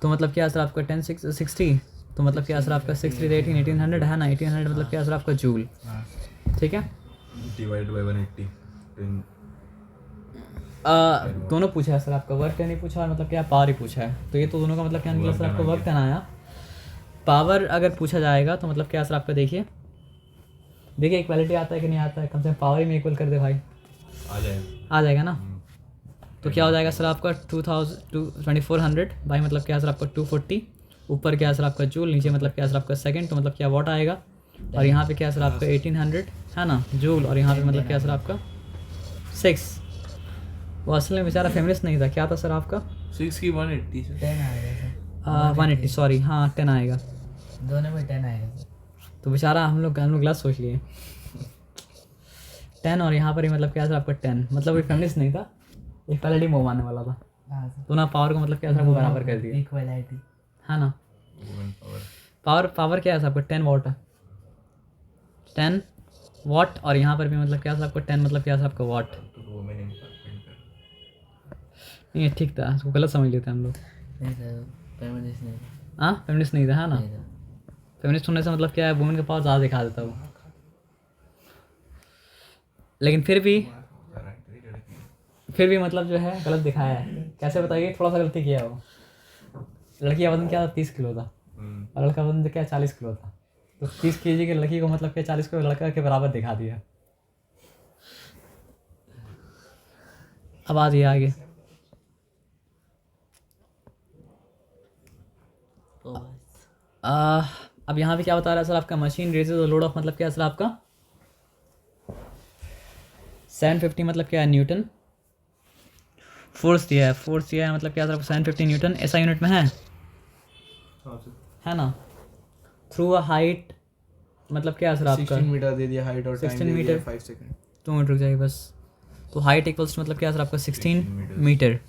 तो मतलब क्या है सर आपका 10 6 60, तो मतलब क्या है सर आपका 6 3 18 1800 है ना, 1800 मतलब क्या है सर आपका जूल, ठीक है।
डिवाइडेड बाय 180
दोनों पूछा है सर आपका, वर्क टन ही पूछा और मतलब क्या पावर ही पूछा है। तो ये तो दोनों का मतलब क्या निकला सर आपका वर्क टन आया। पावर अगर पूछा जाएगा तो मतलब क्या सर आपका देखिए इक्वालिटी आता है कि नहीं आता है, कम से कम पावर ही में इक्वल कर दे भाई, आ जाएगा ना। तो क्या हो जाएगा सर आपका 2400 भाई मतलब क्या सर आपका 240, ऊपर क्या सर आपका जूल, नीचे मतलब क्या सर आपका सेकंड, तो मतलब क्या वाट आएगा, और यहाँ पे क्या सर आपका 1800 है ना जूल, और यहाँ पे मतलब क्या सर आपका 6। वो असल में बेचारा फेमिनिस्ट नहीं था, क्या था सर आपका?
6 की 180 से
10 आएगा सर,
180, सॉरी, हाँ 10 आएगा।
दोनों में 10 आएगा सर।
तो बेचारा हम लोग गलत सोच लिए 10, और यहाँ पर ही मतलब क्या सर आपका 10, मतलब वो फेमिनिस्ट नहीं था, इक्वालिटी मूव मानने वाला था।
हाँ सर,
तो ना पावर को मतलब क्या सर वो बराबर कर दिया,
इक्वलिटी।
है ना?
Women power.
पावर क्या है सर आपका? 10 वॉट है, 10 वॉट, और यहाँ पर भी मतलब क्या सर आपका 10 मतलब क्या सर आपका वॉट।
तो वुमेन एम्पावरमेंट का।
नहीं ये ठीक था, उसको गलत समझ लेते हैं हम लोग।
नहीं सर, फेमिनिस्ट नहीं था।
हाँ फेमिनिस्ट नहीं था, है ना?
नहीं था।
फेमिनिस्ट होने से मतलब क्या है, वुमेन के पावर ज़्यादा दिखा देता वो, लेकिन फिर भी मतलब जो है गलत दिखाया है। कैसे बताइए, थोड़ा सा गलती किया वो। लड़की का वजन क्या था? 30 किलो था, और लड़का वजन क्या 40 किलो था। तो 30 केजी की लड़की को मतलब क्या 40 किलो लड़का के बराबर दिखा दिया। अब आ जाइए आगे।
तो बस
अब यहाँ पे क्या बता रहा है सर आपका? Machine raises the load of मतलब क्या है सर आपका? 750 मतलब क्या है? न्यूटन। फोर्स दिया है मतलब क्या सर आपको? 750 न्यूटन ऐसा यूनिट में है ना? थ्रू अ हाइट मतलब क्या है सर आपका?
16 मीटर दे दिया हाइट और
16
टाइम दे दिया
मीटर।
5 सेकंड।
2 मिनट रुक जाइए बस। तो हाइट इक्वल्स टू मतलब क्या है सर आपका? 16 मीटर।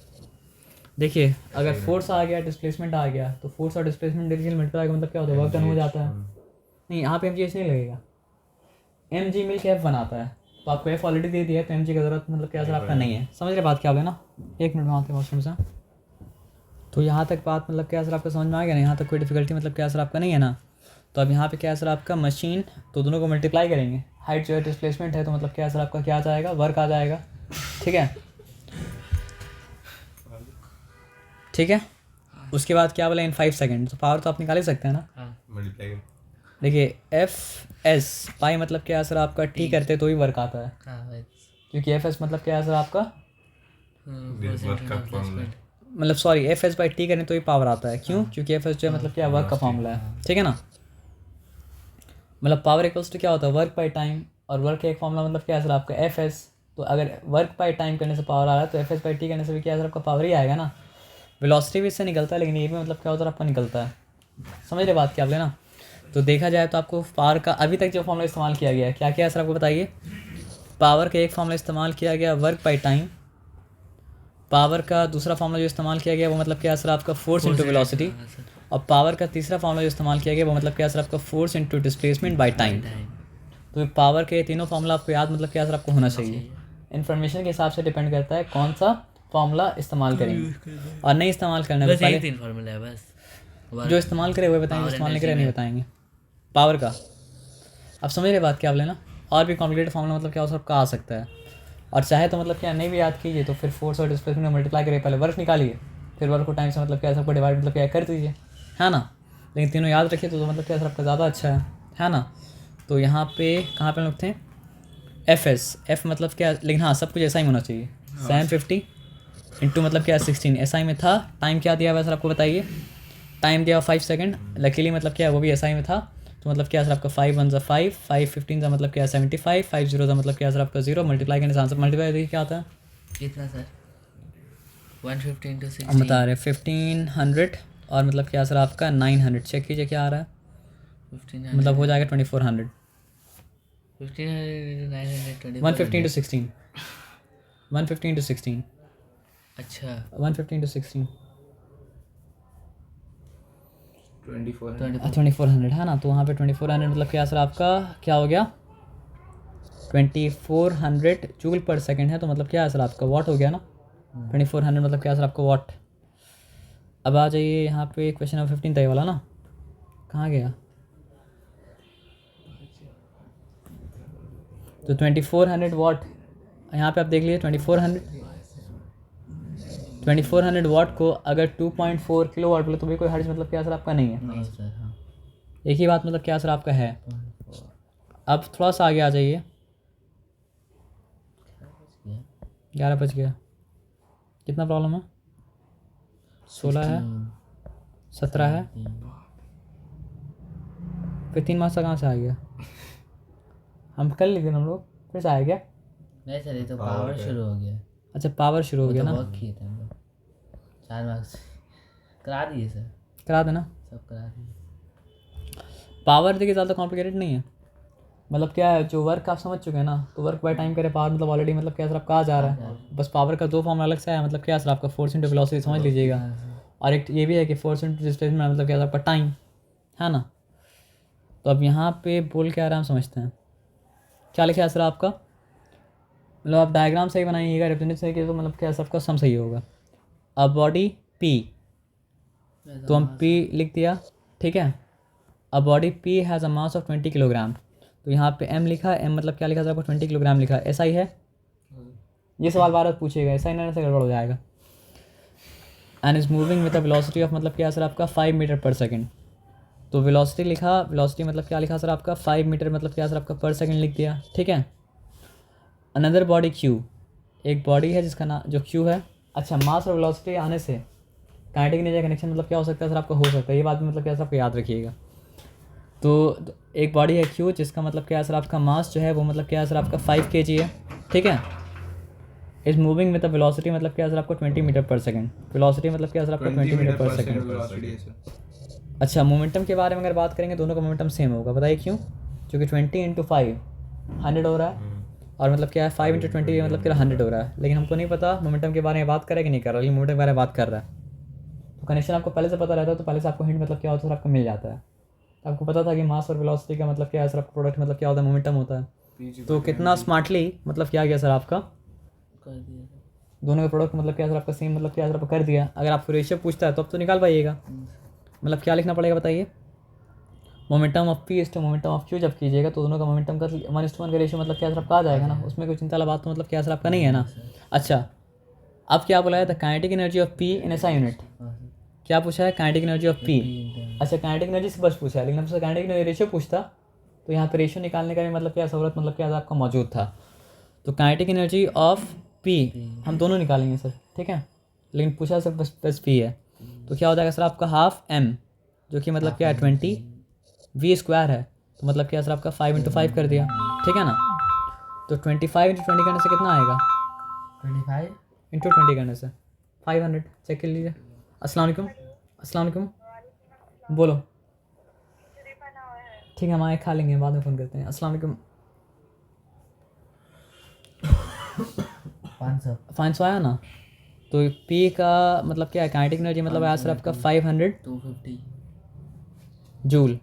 देखिए अगर फोर्स आ गया, डिस्प्लेसमेंट आ गया, तो फोर्स और डिस्प्लेसमेंट डिवीजन मल्टीप्लाई का मतलब क्या होता है? वर्क डन हो जाता है। नहीं यहाँ पे एम जी एच नहीं लगेगा, एम जी मिल के F बनाता है। तो आपको F ऑलरेडी दे दिया है, तो एम जी की ज़रूरत मतलब क्या सर आपका नहीं है। समझ रहे बात क्या बोले ना? 1 मिनट में आते हैं वॉशरूम से। तो यहाँ तक बात मतलब क्या सर आपका समझ में आ गया ना? यहाँ तक कोई डिफिकल्टी मतलब क्या सर आपका नहीं है ना? तो अब यहाँ पे क्या सर आपका? मशीन, तो दोनों को मल्टीप्लाई करेंगे। हाइट जो है डिस्प्लेसमेंट है, तो मतलब क्या सर आपका क्या आ जाएगा? वर्क आ जाएगा। ठीक है, ठीक है। उसके बाद क्या बोला? इन 5 सेकेंड। तो पावर तो आप निकाल ही सकते हैं ना?
हाँ
मल्टीप्लाई।
देखिए एफ एस पाई मतलब क्या है सर आपका? टी करते तो ही वर्क आता है,
हाँ भाई।
क्योंकि एफ एस मतलब क्या है सर आपका?
वर्क का फॉर्मूला।
मतलब sorry, F S by T करें तो ही पावर आता है। क्यों? क्योंकि एफ एस जो है मतलब क्या वर्क का फॉर्मूला है। ठीक है ना? मतलब पावर इक्वल्स टू क्या होता है? वर्क बाई टाइम, और वर्क का एक फॉर्मूला मतलब क्या है सर आपका? F S. तो अगर वर्क बाई टाइम करने से पावर आ रहा है, तो एफ एस बाई टी करने से भी क्या है सर आपका? पावर ही आएगा ना। वेलोसिटी भी इससे निकलता है, लेकिन ये भी मतलब क्या होता है आपका? निकलता है। समझ रहे बात क्या आप लेना? तो देखा जाए तो आपको पावर का अभी तक जो फॉर्मूला इस्तेमाल किया गया है, क्या क्या है सर आपको बताइए? पावर का एक फॉर्मूला इस्तेमाल किया गया वर्क बाई टाइम। पावर का दूसरा फॉर्मूला जो इस्तेमाल किया गया वो मतलब क्या है सर आपका? Force into velocity. और पावर का तीसरा फॉर्मूला जो इस्तेमाल किया गया वो मतलब क्या है सर आपका? Force into displacement by time. तो पावर के तीनों फॉर्मूला आपको याद मतलब क्या सर आपको होना चाहिए। इन्फॉर्मेशन के हिसाब से डिपेंड करता है कौन सा फॉर्मूला इस्तेमाल करेंगे और नहीं इस्तेमाल करना है।
बस यही 3 फार्मूला है बस।
जो इस्तेमाल करे वो बताएंगे, इस्तेमाल नहीं करे नहीं बताएंगे। पावर का अब समझ रहे बात क्या आप लेना? और भी कॉम्प्लिकेटेड फॉर्मूला मतलब क्या हो सबका आ सकता है, और चाहे तो मतलब क्या नहीं भी याद कीजिए, तो फिर फोर्स और डिस्प्लेसमेंट में मल्टीप्लाई करिए, पहले वर्क निकालिए, फिर वर्क को टाइम से मतलब क्या सबको डिवाइड मतलब क्या कर दीजिए, है ना? लेकिन तीनों याद रखिए तो मतलब क्या सर आपका ज़्यादा अच्छा है ना? तो यहाँ पे कहाँ पे लोग थे? एफ एस, एफ मतलब क्या? लेकिन हाँ सब कुछ ऐसा ही होना चाहिए। 750 इंटू मतलब क्या 16 एस आई में था। टाइम क्या दिया हुआ सर आपको बताइए? टाइम दिया 5 सेकंड। लकीली मतलब क्या है वो भी एस आई में था। तो मतलब क्या सर आपका 5 1 5, 5 15 का मतलब क्या 75, 5 0 का मतलब क्या सर आपका 0। मल्टीप्लाई करने से आंसर मल्टीप्लाई देखिए क्या आता है?
कितना सर? 150 into
हम
16
बता रहे हैं 1500, और मतलब क्या सर आपका 900। चेक कीजिए क्या आ रहा है,
1500
मतलब हो जाएगा 2400।
1500 920
150 into 16, 150 into 16,
अच्छा
150 into 16,
2400
2400 है ना? तो वहाँ पे 2400 मतलब क्या सर आपका क्या हो गया? 2400 जूल पर सेकंड है, तो मतलब क्या है सर आपका? वॉट हो गया ना? 2400 मतलब क्या सर आपका? वॉट। अब आ जाइए यहाँ पे क्वेश्चन नंबर 15 था ये वाला ना, कहाँ गया? तो 2400 वॉट यहाँ पे आप देख लीजिए। 2400 वॉट को अगर 2.4 किलो वाट बोले तो भी कोई हर्ज मतलब क्या सर आपका नहीं है।
नहीं सर। हाँ
एक ही बात मतलब क्या सर आपका है। अब थोड़ा सा आगे आ जाइए। 11 बज गया। कितना प्रॉब्लम है? 16 है, 17 है, फिर 3 मार्क्स कहाँ से आ गया? हम कल लिखे हम लोग फिर से आया क्या?
नहीं सर, ये तो पावर शुरू हो गया।
अच्छा पावर शुरू हो गया ना,
वर्क किए थे हम लोग 4 मार्क्स करा दिए सर,
करा देना।
सब करा दिए।
पावर देखिए ज़्यादा कॉम्प्लिकेटेड नहीं है, मतलब क्या है जो वर्क आप समझ चुके हैं ना, तो वर्क बाय टाइम करे पावर मतलब ऑलरेडी मतलब क्या सर आपका आ जा रहा है, बस पावर का 2 फॉर्म अलग से है, मतलब क्या सर आपका फोर्स इंटू वेलोसिटी समझ लीजिएगा, और एक ये भी है कि फोर्स इंटू डिस्प्लेसमेंट मतलब क्या सर आपका टाइम है ना। तो अब यहाँ पे बोल के आ रहा है हम समझते हैं क्या लिखा है सर आपका, मतलब आप डायग्राम सही बनाइएगा, रिप्रेजेंट सही किया तो मतलब क्या सबका सम सही होगा। अब बॉडी P, तो हम P लिख दिया, ठीक है। अब body P has a mass of 20 kilogram, तो यहाँ पे M लिखा है, M मतलब क्या लिखा था आपको 20 किलोग्राम लिखा है, ऐसा ही है। ये सवाल बार बार पूछेगा, ऐसा ही ना ऐसा गड़बड़ हो जाएगा। And is moving with a velocity of मतलब क्या सर आपका 5 मीटर पर सेकेंड, तो वेलोसिटी लिखा, वेलोसिटी मतलब क्या लिखा सर आपका 5 मीटर मतलब क्या सर आपका पर सेकेंड लिख दिया, ठीक है। अनदर बॉडी Q, एक बॉडी है जिसका नाम जो Q है। अच्छा मास और वेलोसिटी आने से काइनेटिक एनर्जी कनेक्शन मतलब क्या हो सकता है सर आपका, हो सकता है, ये बात भी मतलब क्या सर आपको याद रखिएगा। तो एक बॉडी है Q जिसका मतलब क्या है सर आपका मास जो है वो मतलब क्या है सर आपका 5 kg है, ठीक है। Is moving with a velocity मतलब क्या है सर आपको 20 मीटर पर सेकंड, वेलोसिटी मतलब क्या है सर आपका 20 मीटर पर सेकंड।
वेलोसिटी है सर।
अच्छा मोमेंटम के बारे में अगर बात करेंगे दोनों का मोमेंटम सेम होगा, बताइए क्यों, क्योंकि 20 इंटू 5 100 हो रहा है, और मतलब क्या है 5 इंटू 20 मतलब क्या 100 हो रहा है, लेकिन हमको नहीं पता मोमेंटम के बारे में बात करें कि नहीं कर रहा, लेकिन मोमेंटम के बारे में बात कर रहा है। तो कनेक्शन आपको पहले से पता रहता है, तो पहले से आपको हिंट मतलब क्या होता है सर आपको मिल जाता है। आपको पता था कि मास और वेलोसिटी का मतलब क्या है सर आपका प्रोडक्ट मतलब क्या होता है, मोमेंटम होता है। तो कितना स्मार्टली मतलब क्या गया सर आपका,
कर दिए सर।
दोनों का प्रोडक्ट मतलब क्या सर आपका सेम मतलब क्या सर आपका कर दिया। अगर आपको रेशियो पूछता है तो अब तो निकाल पाइएगा, मतलब क्या लिखना पड़ेगा बताइए, मोमेंटम ऑफ P इस टू मोमेंटम ऑफ Q जब कीजिएगा तो दोनों का मोमेंटम का 1:1 का रेशियो मतलब क्या सर आपका आ जाएगा ना, उसमें कोई चिंता वाला बात तो मतलब क्या सर आपका नहीं है ना। अच्छा अब क्या बोला है, the kinetic energy of P in SI unit,
हाँ सर,
क्या पूछा है kinetic energy of P।
Internal
अच्छा काइनेटिक एनर्जी से बस पूछा है, लेकिन हमसे काइनेटिक एनर्जी रेशियो पूछता तो यहाँ पे रेशियो निकालने का भी मतलब क्या सहूलत मतलब क्या आपका मौजूद था। तो काइनेटिक एनर्जी ऑफ P हम दोनों निकालेंगे सर, ठीक है, लेकिन पूछा सर बस P है, तो क्या हो जाएगा सर आपका हाफ M जो कि मतलब क्या है 20 V स्क्वायर है, तो मतलब क्या सर आपका 5 इंटू 5 कर दिया, ठीक है ना। तो 25 इंटू 20 करने से कितना आएगा,
25
इंटू 20 करने से 500, चेक कर लीजिए। अस्सलाम वालेकुम, अस्सलाम वालेकुम, बोलो, ठीक है हम आए खा लेंगे बाद में फ़ोन करते हैं। अस्सलाम वालेकुम,
500
500 आया ना, तो P का मतलब क्या है काइनेटिक एनर्जी मतलब आया सर आपका 500
250
जूल,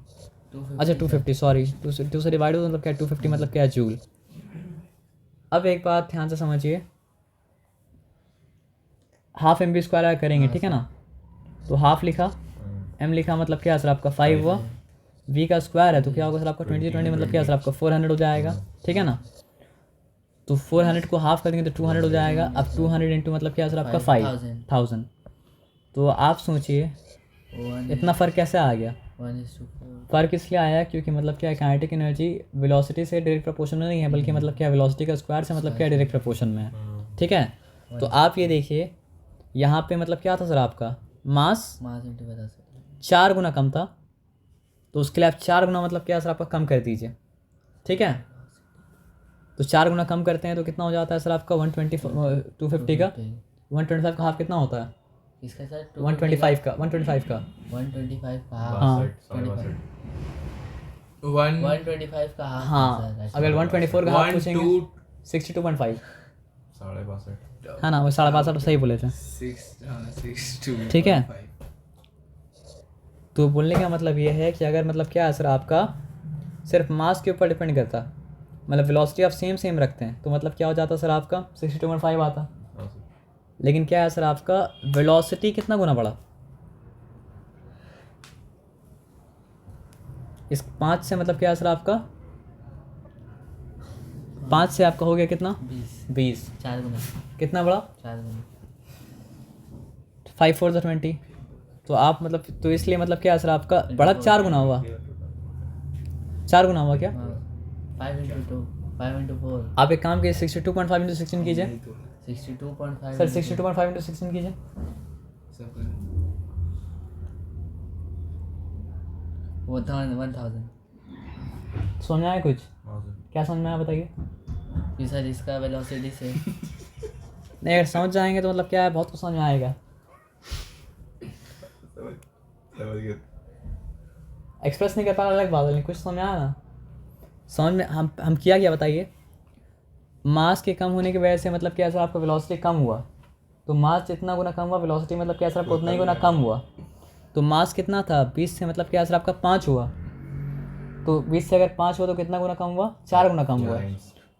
250
अच्छा 250 सॉरी 2 से डिवाइड हो मतलब क्या 250 मतलब क्या है जूल। अब एक बात ध्यान से समझिए, हाफ M V स्क्वायर करेंगे, ठीक है ना, तो हाफ लिखा M लिखा मतलब क्या है सर आपका 5 हुआ, V का स्क्वायर है तो क्या होगा सर आपका 20 मतलब क्या है सर आपका 400 हो जाएगा, ठीक है ना। तो 400 को हाफ कर देंगे तो 200 हो जाएगा। अब 200 इंटू मतलब क्या है सर आपका 5000, तो आप सोचिए इतना फ़र्क कैसे आ गया।
1:4
फ़र्क इसलिए आया क्योंकि मतलब क्या है काइनेटिक एनर्जी वेलोसिटी से डायरेक्ट प्रोपोर्शन में नहीं है, बल्कि मतलब क्या वेलोसिटी का स्क्वायर से मतलब क्या डायरेक्ट प्रोपोर्शन में है, ठीक है। तो आप ये देखिए यहाँ पे मतलब क्या था सर आपका मास
मास इंटू बता सकते
4 गुना कम था, तो उसके लिए आप 4 गुना मतलब क्या सर आपका कम कर दीजिए, ठीक है। तो 4 गुना कम करते हैं तो कितना हो जाता है सर आपका 120 250 का 125 का हाफ कितना होता है,
इसका सर
125 का 125 का
125 का
हाँ
125 का हाफ
हाँ, अगर 124 का हाफ पूछेंगे 62.5
62.5
है ना, वो 62.5 सही बोले थे,
6
ठीक है। तो बोलने का मतलब ये है कि अगर मतलब क्या है सर आपका सिर्फ मास के ऊपर डिपेंड करता, मतलब वेलोसिटी आप सेम रखते हैं तो मतलब क्या हो जाता सर आपका 62.5 आता, लेकिन क्या है सर आपका वेलोसिटी कितना गुना बढ़ा, इस 5 से मतलब क्या है सर आपका 5 से आपका हो गया कितना 20
4 गुना
कितना बढ़ा
4 गुना
5 4 20, तो आप मतलब तो इसलिए मतलब क्या है सर आपका बढ़ा 4 गुना हुआ, 4 गुना हुआ क्या।
5 into 2 5 into 4
आप एक काम कीजिए 62.5 इंटू 16 कीजिए
62.5
सर 62.5 इंटू 16 कीजिए,
वो था 1000
समझ में आया कुछ, क्या समझ में आया बताइए।
कि सर इसका वेलोसिटी से
नहीं अगर समझ जाएंगे तो मतलब क्या है, बहुत कुछ समझ में आएगा।
समझ गया।
एक्सप्रेस नहीं कर पा रहा अलग बात है, लेकिन कुछ समझ में आया ना। समझ में हम किया क्या बताइए। मास के कम होने की वजह से मतलब क्या सर आपका वेलोसिटी कम हुआ, तो मास जितना गुना कम हुआ वेलोसिटी मतलब क्या सर आपका उतना ही गुना कम हुआ। तो मास कितना था 20 से मतलब क्या सर आपका 5 हुआ, तो 20 से अगर 5 हुआ तो कितना गुना कम हुआ, 4 गुना कम हुआ।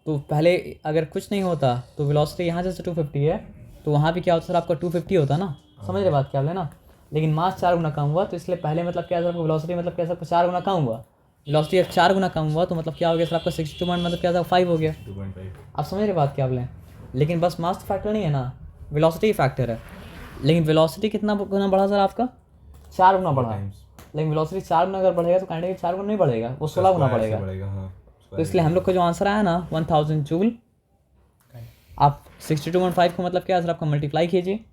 तो पहले अगर कुछ नहीं होता तो वेलोसिटी यहाँ से 250 है, तो वहाँ भी क्या होता सर आपका 250 होता ना, समझ रहे बात क्या बोले ना। लेकिन मास 4 गुना कम हुआ, तो इसलिए पहले मतलब क्या सर आपका वेलोसिटी मतलब क्या सर आपका 4 गुना कम हुआ। वेलोसिटी जब 4 गुना कम हुआ तो मतलब क्या हो गया सर आपका 62 मतलब क्या था 5 हो गया।
2.5
आप समझ रहे बात क्या बोले। लेकिन बस मास फैक्टर नहीं है ना, वेलोसिटी फैक्टर है। लेकिन वेलोसिटी कितना गुना बढ़ा सर आपका, 4 गुना बढ़ा। लेकिन वेलोसिटी 4 गुना अगर बढ़ेगा तो काइनेटिक 4 गुना नहीं बढ़ेगा, वो 16 गुना बढ़ेगा।
हाँ
तो इसलिए हम लोग का जो आंसर आया ना 1000 जूल, आप 62.5 को मतलब क्या सर आपका मल्टीप्लाई कीजिए,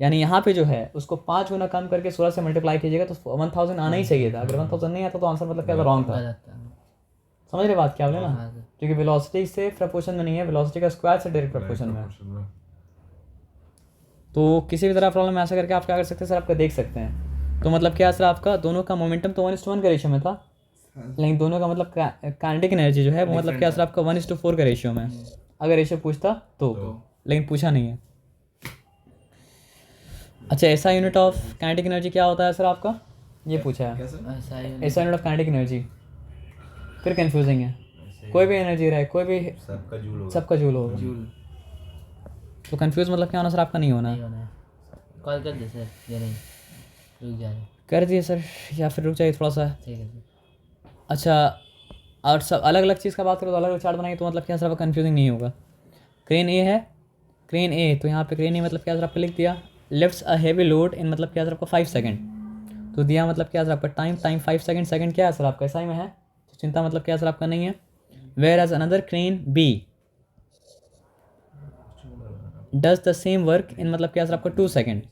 यानी यहाँ पे जो है उसको 5 गुना कम करके 16 से मल्टीप्लाई कीजिएगा तो 1000 आना ही चाहिए था। अगर 1000 नहीं आता तो आंसर मतलब क्या था, रॉन्ग था।
गलत था।
समझ रहे बात क्या बोले ना,
हाँ सर।
क्योंकि वेलोसिटी से प्रोपोर्शन में नहीं है, वेलोसिटी का स्क्वायर से डायरेक्ट प्रोपोर्शन में है। तो किसी भी तरह प्रॉब्लम में ऐसा करके आप क्या कर सकते हैं सर आपका देख सकते हैं। तो मतलब क्या सर आपका दोनों का मोमेंटम तो 1:1 का रेशियो में था, लेकिन दोनों का मतलब काइनेटिक एनर्जी जो है वो मतलब क्या सर आपका 1:4 का रेशियो में है। अगर रेशियो पूछता तो, लेकिन पूछा नहीं है। अच्छा ऐसा यूनिट ऑफ काइनेटिक एनर्जी क्या होता है सर आपका, ये पूछा है।
ऐसा ही
ऐसा यूनिट ऑफ काइनेटिक एनर्जी फिर कंफ्यूजिंग है, कोई भी एनर्जी रहे कोई भी
सबका जूल होगा।
सबका जूल होगा।
जूल
तो कंफ्यूज मतलब क्या होना सर आपका नहीं होना
नहीं
है।
होना है। कॉल कर दे सर या नहीं, रुक जाए।
कर दिए सर, या फिर रुक जाइए थोड़ा सा।
ठीक है सर।
अच्छा और सब अलग अलग चीज़ का बात करो तो अलग अलग चार्ट बनाएंगे तो मतलब क्या सर आपका कन्फ्यूजिंग नहीं होगा। क्रेन ए है, क्रेन ए, तो यहाँ पे क्रेन ए मतलब क्या सर आपका लिख दिया, lifts a heavy load in मतलब क्या सर आपका 5 सेकंड। तो दिया मतलब क्या सर आपका टाइम 5 सेकंड, सेकंड क्या है सर आपका ऐसा ही में है, तो चिंता मतलब क्या सर आपका नहीं है। Whereas another crane B does the same work in मतलब क्या सर आपका 2 सेकंड।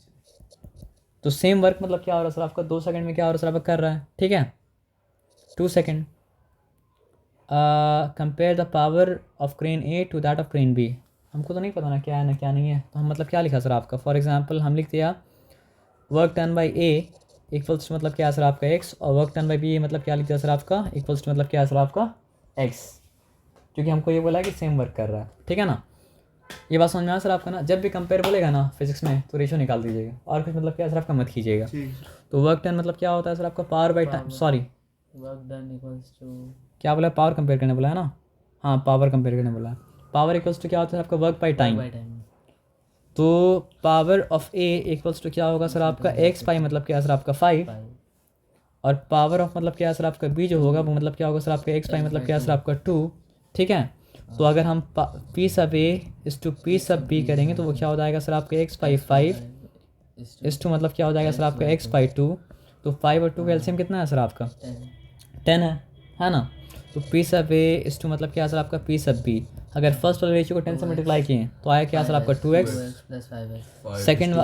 तो सेम वर्क मतलब क्या हो रहा है सर आपका 2 सेकंड में क्या हो रहा है सर आपका कर रहा है, ठीक है 2 second. Compare the power of crane A to that of crane B. हमको तो नहीं पता ना क्या है ना क्या नहीं है, तो हम मतलब क्या लिखा सर आपका, फॉर एग्जांपल हम लिख दिया work done by A equals to मतलब क्या है सर आपका एक्स, और वर्क डन बाई बी मतलब क्या लिख दिया सर आपका इक्वल्स टू मतलब क्या है सर आपका एक्स, क्योंकि हमको ये बोला है कि सेम वर्क कर रहा है, ठीक है ना। ये बात समझ में आया सर आपका ना। जब भी कंपेयर बोलेगा ना फिजिक्स में तो रेशो निकाल दीजिएगा, और कुछ मतलब क्या है सर आपका मत कीजिएगा। तो वर्क डन मतलब क्या होता है सर आपका power by time, sorry
work done equals to
क्या बोला, पावर कंपेयर करने बोला है ना, हाँ पावर कंपेयर करने बोला है। पावर इक्वल्स टू क्या होता है आपका work by time.
By time.
तो power of A equals to क्या होगा सर आपका एक्स पाई मतलब क्या है सर आपका 5, और पावर ऑफ मतलब क्या है सर आपका बी जो होगा वो मतलब क्या होगा सर आपका एक्स पाई मतलब क्या है सर आपका 2, ठीक है। तो अगर हम पी सब ए इस टू पी सब बी करेंगे तो वो क्या हो जाएगा सर आपका एक्स पाई 5 इस टू मतलब क्या हो जाएगा सर आपका एक्स पाई 2। तो 5 और 2 का एलसीएम कितना है सर आपका 10 है ना। तो पी सब ए इस टू मतलब क्या है सर आपका पी सब बी। अगर फर्स्ट वाले रेशियो को 10 से मल्टीप्लाई किए तो आया क्या सर आपका 2x,
plus 5x।
Second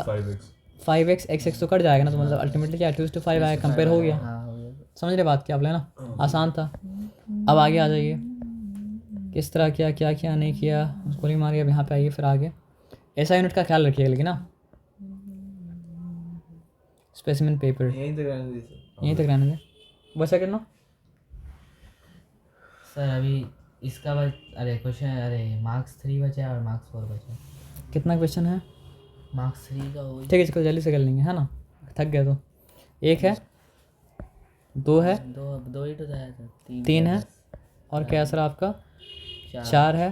5x
5x x तो कट जाएगा ना, तो मतलब अल्टीमेटली क्या 2:5 आया, कंपेयर हो गया।
हाँ हो गया।
समझ रहे बात क्या आप ना, आसान था। अब आगे आ जाइए, किस तरह किया क्या किया नहीं किया गोली मारी। अब यहाँ पे आइए फिर आगे, ऐसा यूनिट का ख्याल रखिएगा लेकिन ना। स्पेसिमेन पेपर
यहीं तक रहने दे सर।
यहीं तक रहने दे, बस सेकंड ना।
सर अभी इसका बच, अरे क्वेश्चन, अरे मार्क्स 3 बचा है और मार्क्स 4 बचा है।
कितना क्वेश्चन है,
मार्क्स 3 का हो
ठीक है इसको जल्दी से कर लेंगे है ना, थक गया तो। एक है, दो है,
दो ही तो था सर,
तीन है, और क्या है सर आपका 4 है,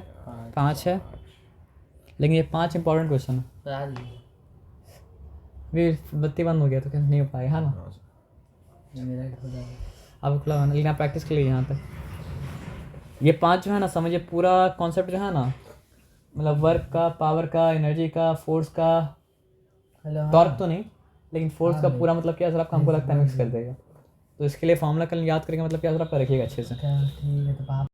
5 है। लेकिन ये 5 इंपॉर्टेंट क्वेश्चन है।
बता दीजिए।
अभी बत्ती बंद हो गया तो कैसे नहीं हो पाएगा है ना।
मेरा खुदा
अब खुला होना, लेकिन आप प्रैक्टिस के लिए यहाँ तक ये 5 जो है ना समझिए, पूरा कॉन्सेप्ट जो है ना, मतलब वर्क का, पावर का, एनर्जी का, फोर्स का,
हेलो
टॉर्क तो नहीं लेकिन फोर्स का पूरा मतलब क्या सर आपका हमको लगता है मिक्स कर देगा। तो इसके लिए फॉर्मूला कल याद करके मतलब क्या सर आपका रखिएगा अच्छे से।
ठीक है तो आप